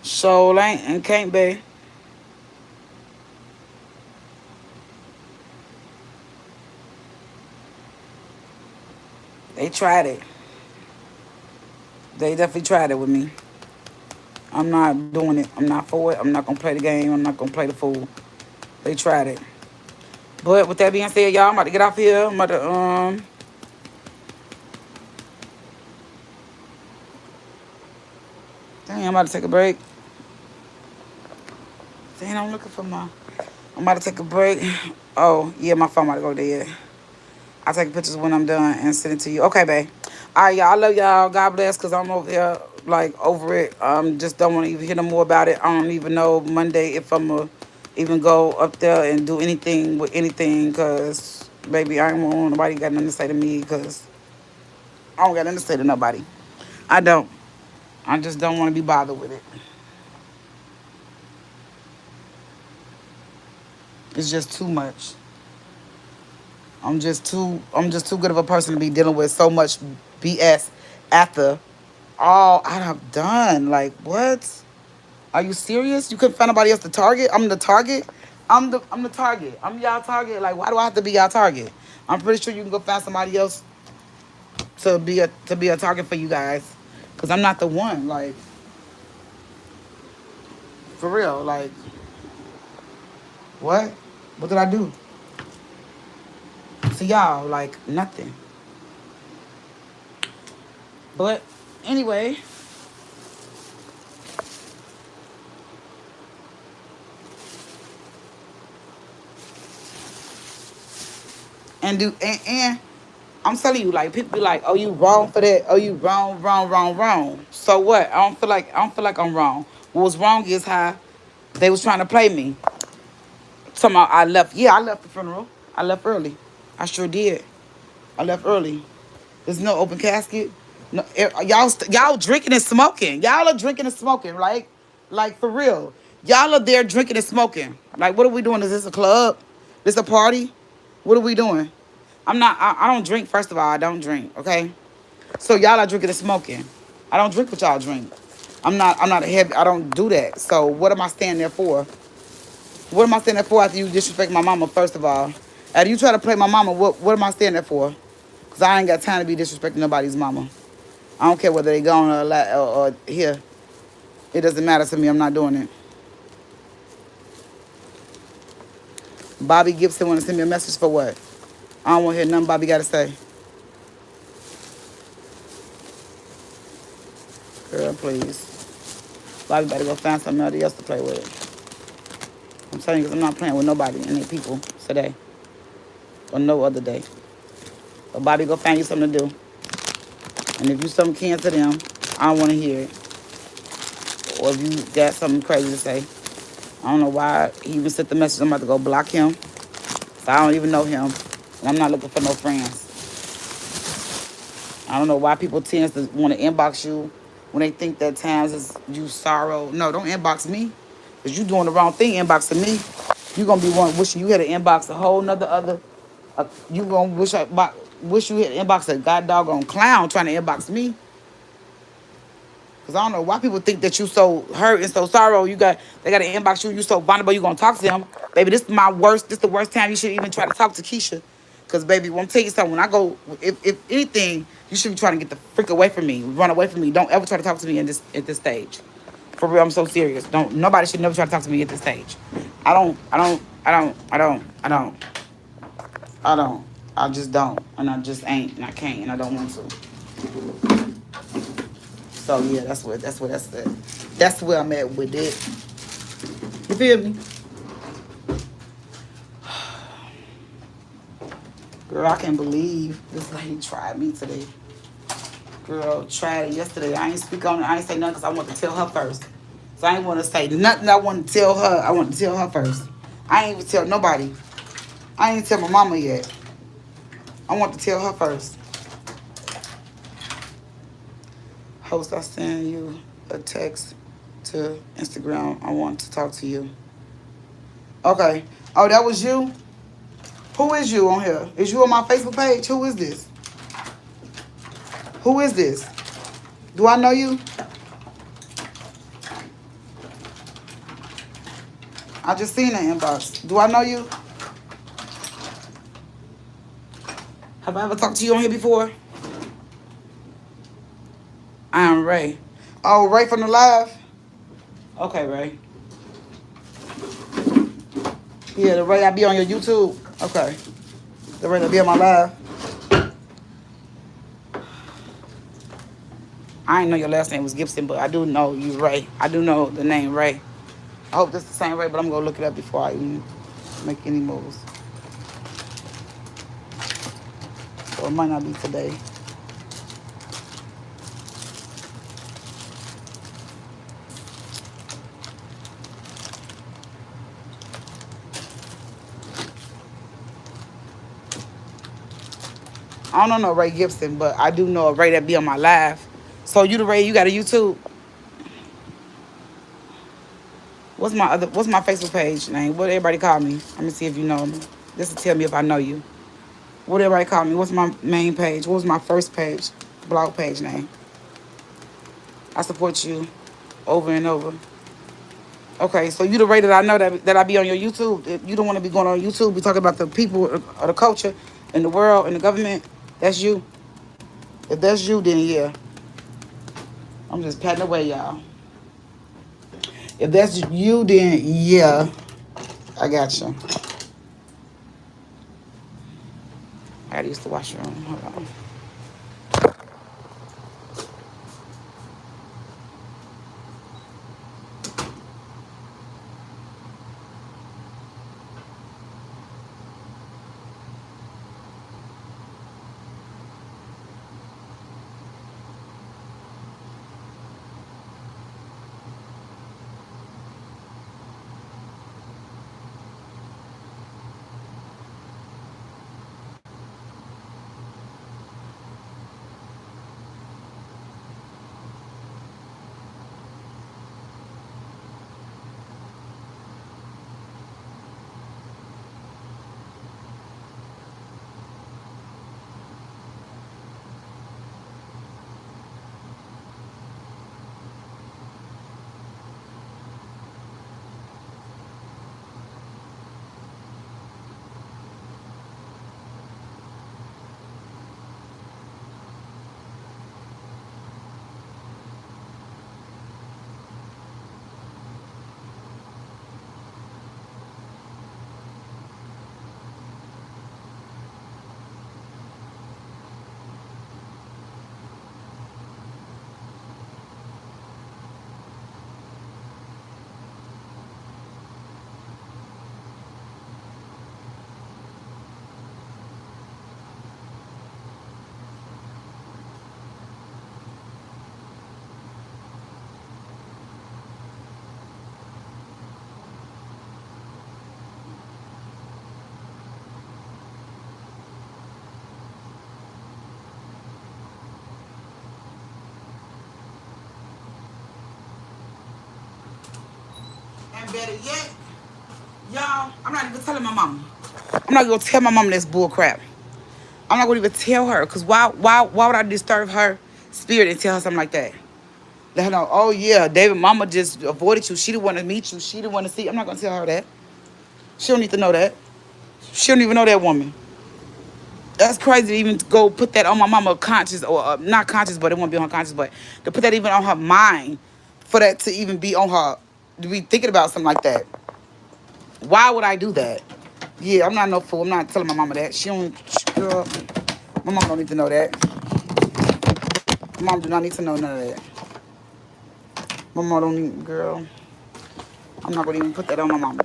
B: Sure ain't and can't be. They tried it. They definitely tried it with me. I'm not doing it. I'm not for it. I'm not gonna play the game. I'm not gonna play the fool. They tried it. But with that being said, y'all, I'm about to get off here. I'm about to I'm about to take a break. Dang, I'm looking for my... I'm about to take a break. Oh, yeah, my phone about to go dead. I'll take pictures when I'm done and send it to you. Okay, babe. All right, y'all. I love y'all. God bless, because I'm over here, like, over it. Just don't want to even hear no more about it. I don't even know Monday if I'm going to even go up there and do anything with anything, because, baby, I ain't want nobody got nothing to say to me, because I don't got nothing to say to nobody. I don't. I just don't want to be bothered with it. It's just too much. I'm just too good of a person to be dealing with so much BS after all I have done. Like, what? Are you serious? You couldn't find nobody else to target? I'm the target? I'm the target. I'm y'all target. Like, why do I have to be y'all target? I'm pretty sure you can go find somebody else to be a target for you guys. Cause I'm not the one. Like, for real. Like, what? What did I do? To y'all, like, nothing. But anyway, and I'm telling you, like, people be like, "Oh, you wrong for that. Oh, you wrong. So what? I don't feel like I'm wrong. What was wrong is how they was trying to play me. Somehow I left. Yeah, I left the funeral. I left early. I sure did. I left early. There's no open casket. No, y'all drinking and smoking. Y'all are drinking and smoking, like for real. Y'all are there drinking and smoking. Like, what are we doing? Is this a club? This a party? What are we doing? I'm not. I don't drink. First of all, I don't drink. Okay. So y'all are drinking and smoking. I don't drink what y'all drink. I'm not a heavy. I don't do that. So what am I standing there for? What am I standing there for after you disrespect my mama? First of all, after you try to play my mama, what am I standing there for? Cause I ain't got time to be disrespecting nobody's mama. I don't care whether they gone or here. It doesn't matter to me. I'm not doing it. Bobby Gibson want to send me a message for what? I don't want to hear nothing Bobby got to say. Girl, please. Bobby better go find somebody else to play with. I'm telling you, because I'm not playing with nobody and their people today. Or no other day. But Bobby, go find you something to do. And if you something can to them, I don't want to hear it. Or if you got something crazy to say. I don't know why he even sent the message. I'm about to go block him. So I don't even know him. And I'm not looking for no friends. I don't know why people tend to want to inbox you when they think that times is you sorrow. No, don't inbox me. Because you doing the wrong thing inboxing me. You going to be one wishing you had to inbox a whole nother other. You going to wish you had to inbox a god doggone clown trying to inbox me. Because I don't know why people think that you so hurt and so sorrow. They got to inbox you. You so vulnerable. You going to talk to them. Baby, this is the worst time you should even try to talk to Kisha. Because, baby, when I'm telling you something, when I go, if anything, you should be trying to get the freak away from me. Run away from me. Don't ever try to talk to me at this stage. For real, I'm so serious. Nobody should never try to talk to me at this stage. I just don't. And I just ain't. And I can't. And I don't want to. So yeah, that's where I'm at with it. You feel me? Girl, I can't believe this lady tried me today. Girl, tried it yesterday. I ain't speak on it. I ain't say nothing because I want to tell her first. So I ain't want to say nothing. I want to tell her. I want to tell her first. I ain't even tell nobody. I ain't tell my mama yet. I want to tell her first. Host, I send you a text to Instagram. I want to talk to you. Okay. Oh, that was you? Who is you on here? Is you on my Facebook page? Who is this? Who is this? Do I know you? I just seen the inbox. Do I know you? Have I ever talked to you on here before? I'm Ray. Oh, Ray from the live? Okay, Ray. Yeah, the Ray I be on your YouTube. Okay. The Ray that be on my live. I didn't know your last name was Gibson, but I do know you Ray. I do know the name Ray. I hope this is the same Ray, but I'm gonna look it up before I even make any moves. So it might not be today. I don't know Ray Gibson, but I do know a Ray that be on my live. So you the Ray, you got a YouTube? What's my Facebook page name? What everybody call me? Let me see if you know me. This will tell me if I know you. What everybody call me? What's my main page? What was my first page? Blog page name? I support you over and over. Okay, so you the Ray that I know that I be on your YouTube. If you don't want to be going on YouTube, we talking about the people or the culture and the world and the government. That's you. If that's you, then yeah. I'm just patting away, y'all. If that's you, then yeah. I got you. I gotta use the washroom. Hold on. And better yet, y'all, I'm not even telling my mama. I'm not gonna tell my mama this bull crap. I'm not gonna even tell her, cause why would I disturb her spirit and tell her something like that? Let her know, oh yeah, David mama just avoided you. She didn't want to meet you. She didn't want to see. I'm not gonna tell her that. She don't need to know that. She don't even know that woman. That's crazy to even go put that on my mama conscious or not conscious, but it won't be on her conscious, but to put that even on her mind, for that to even be on her, to be thinking about something like that. Why would I do that? Yeah, I'm not no fool. I'm not telling my mama that. She don't, girl, my mama don't need to know that. My mom do not need to know none of that. My mama don't need, girl. I'm not gonna even put that on my mama.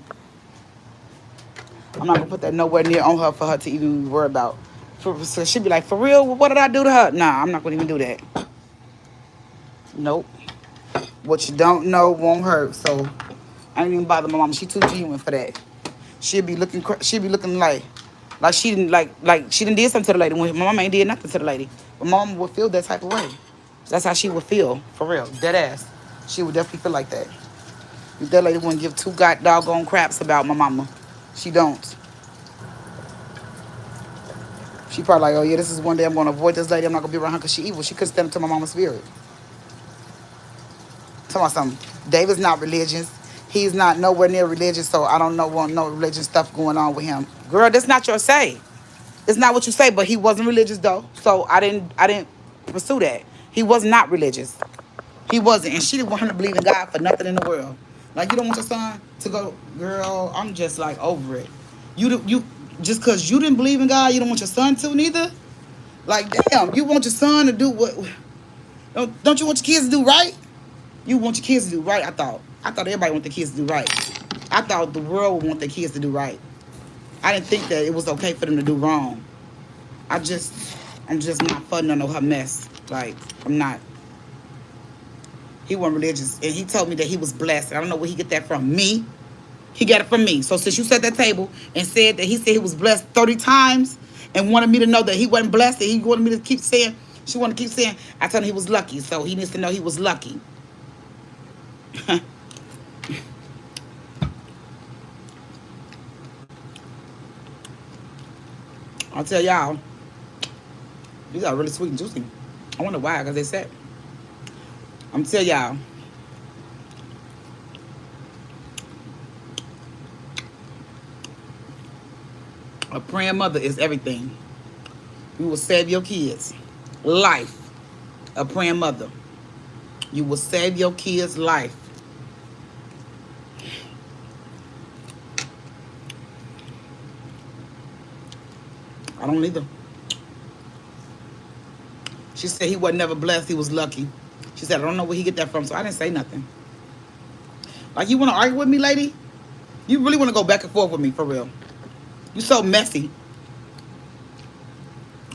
B: I'm not gonna put that nowhere near on her for her to even worry about. So she'd be like, for real? What did I do to her? Nah, I'm not gonna even do that. Nope. What you don't know won't hurt. So I ain't even bother my mama. She too genuine for that. She'd be looking like she didn't like she didn't did something to the lady when my mama ain't did nothing to the lady. But my mama would feel that type of way. That's how she would feel, for real. Dead ass. She would definitely feel like that. If that lady wouldn't give two doggone craps about my mama. She don't. She probably like, oh yeah, this is one day I'm gonna avoid this lady. I'm not gonna be around her because she evil. She couldn't stand up to my mama's spirit. Tell me something. David's not religious. He's not nowhere near religious, so I don't know want no religious stuff going on with him. Girl, that's not your say. It's not what you say, but he wasn't religious though. So I didn't pursue that. He was not religious. He wasn't, and she didn't want him to believe in God for nothing in the world. Like, you don't want your son to go, girl, I'm just like over it. You just because you didn't believe in God, you don't want your son to neither? Like, damn, you want your son to do what? Don't you want your kids to do right? You want your kids to do right. I thought everybody want their kids to do right. I thought the world would want their kids to do right. I didn't think that it was okay for them to do wrong. I'm just not funding on her mess. Like, I'm not. He wasn't religious, and he told me that he was blessed. I don't know where he get that from. Me, he got it from me. So since you set that table and said that he said he was blessed 30 times and wanted me to know that he wasn't blessed, and he wanted me to keep saying, she wanted to keep saying, I told him he was lucky. So he needs to know he was lucky. I'll tell y'all, these are really sweet and juicy. I wonder why, because they said. I'm tell y'all. A praying mother is everything. You will save your kids' life. A praying mother. You will save your kids' life. I don't either. She said he wasn't never blessed. He was lucky. She said, I don't know where he get that from, so I didn't say nothing. Like, you want to argue with me, lady? You really want to go back and forth with me, for real. You so messy.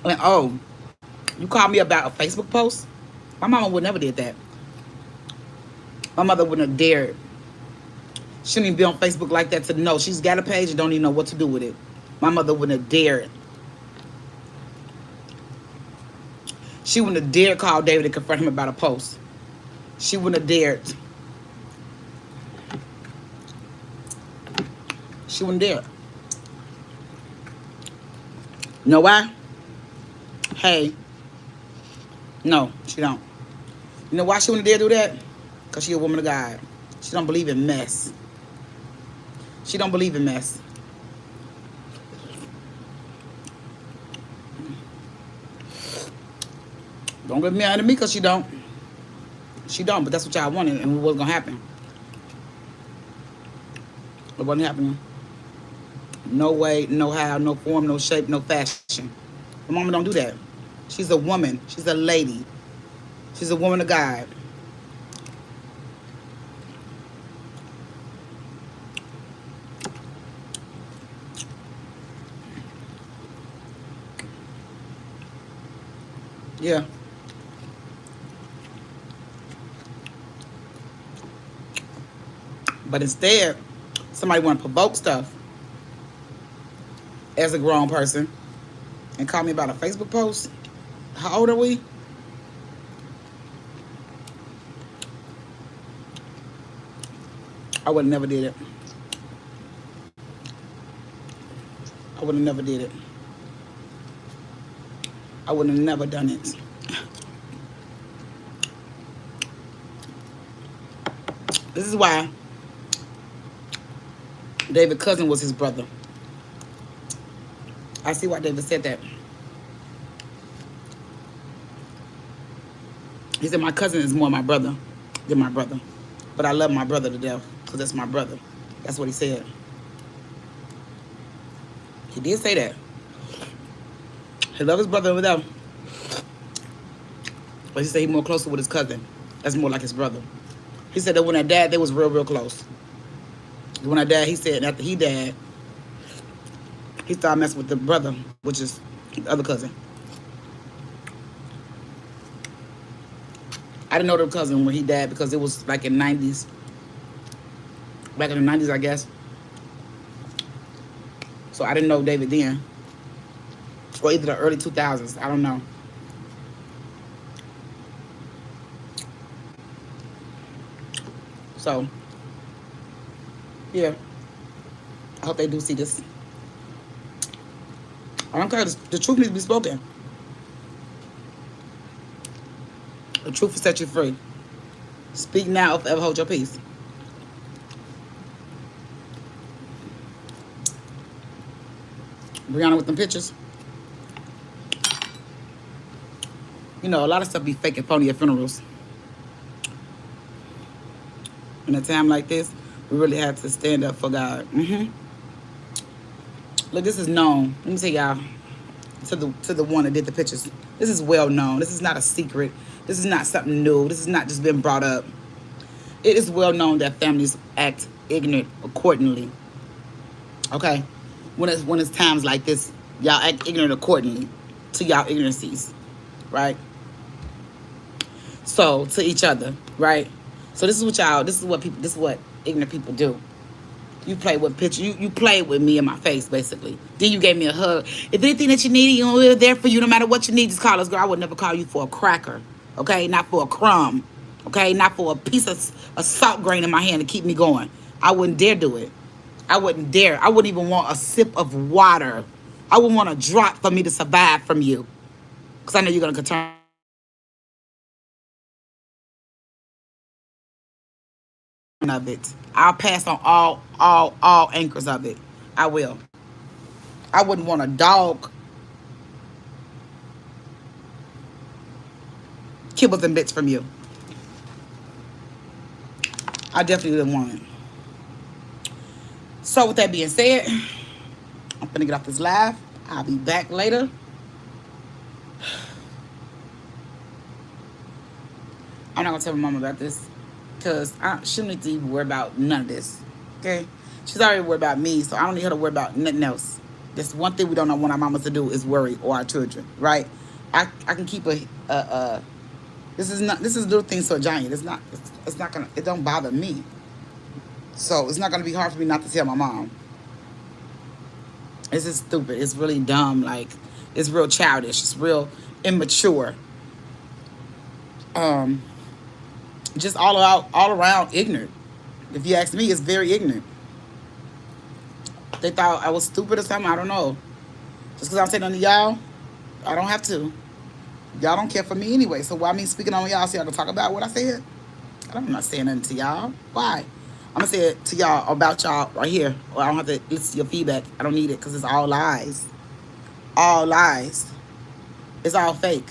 B: And, oh, you called me about a Facebook post? My mama would never did that. My mother wouldn't have dared. She didn't even be on Facebook like that to know. She's got a page and don't even know what to do with it. My mother wouldn't have dared. She wouldn't have dared call David and confront him about a post. She wouldn't have dared. She wouldn't dare. You know why? Hey. No, she don't. You know why she wouldn't dare do that? Because she a woman of God. She don't believe in mess. She don't believe in mess. Don't get mad at me because she don't. She don't, but that's what y'all wanted, and it wasn't gonna happen. It wasn't happening. No way, no how, no form, no shape, no fashion. My mama don't do that. She's a woman. She's a lady. She's a woman of God. Yeah. But instead, somebody want to provoke stuff as a grown person and call me about a Facebook post. How old are we? I would have never did it. I would have never did it. I would have never done it. This is why David's cousin was his brother. I see why David said that. He said, my cousin is more my brother than my brother. But I love my brother to death because that's my brother. That's what he said. He did say that. He loved his brother over there. But he said he's more closer with his cousin. That's more like his brother. He said that when I died, they was real, real close. When I died, he said after he died, he started messing with the brother, which is the other cousin. I didn't know the cousin when he died because it was like in 90s. Back in the 90s, I guess. So I didn't know David then. Or either the early 2000s. I don't know. So, yeah. I hope they do see this. I don't care. The truth needs to be spoken. The truth will set you free. Speak now or forever hold your peace. Brianna with them pictures. You know, a lot of stuff be fake and phony at funerals. In a time like this, we really have to stand up for God. Look, this is known. Let me tell y'all, to the one that did the pictures. This is well known. This is not a secret. This is not something new. This has not just been brought up. It is well known that families act ignorant accordingly. Okay, when it's times like this, y'all act ignorant accordingly to y'all ignorancies, right? So to each other, right? So this is what y'all. This is what people. This is what ignorant people do. You play with picture. You played with me in my face, basically. Then you gave me a hug. If anything that you need, we're there for you. No matter what you need, just call us, girl. I would never call you for a cracker, okay? Not for a crumb, okay? Not for a piece of a salt grain in my hand to keep me going. I wouldn't dare do it. I wouldn't dare. I wouldn't even want a sip of water. I wouldn't want a drop for me to survive from you, because I know you're gonna turn of it. I'll pass on all anchors of it. I will. I wouldn't want a dog kibbles and bits from you. I definitely didn't want it. So with that being said, I'm gonna get off this live. I'll be back later. I'm not gonna tell my mama about this because she don't need to even worry about none of this. Okay? She's already worried about me, so I don't need her to worry about nothing else. That's one thing we don't want our mamas to do is worry, or our children, right? I can keep this is little things so giant. It's not gonna, it don't bother me. So it's not gonna be hard for me not to tell my mom. This is stupid. It's really dumb. Like, it's real childish. It's real immature. Just all around ignorant. If you ask me, it's very ignorant. They thought I was stupid or something. I don't know. Just because I'm saying to y'all, I don't have to. Y'all don't care for me anyway. So why me speaking on y'all so y'all can talk about what I said? I'm not saying nothing to y'all. Why? I'm going to say it to y'all about y'all right here. Or I don't have to listen to your feedback. I don't need it because it's all lies. All lies. It's all fake.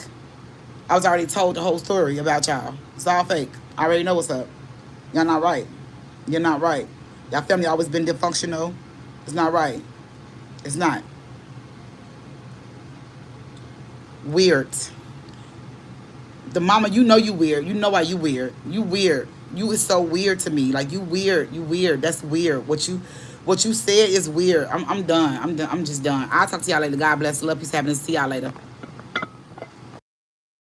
B: I was already told the whole story about y'all. It's all fake. I already know what's up. Y'all not right. You're not right. Y'all family always been dysfunctional. It's not right. It's not. Weird. The mama, you know you weird. You know why you weird. You weird. You is so weird to me. Like, you weird. You weird. That's weird. What you said is weird. I'm done. I'm just done. I'll talk to y'all later. God bless. Love, peace, happiness. See y'all later.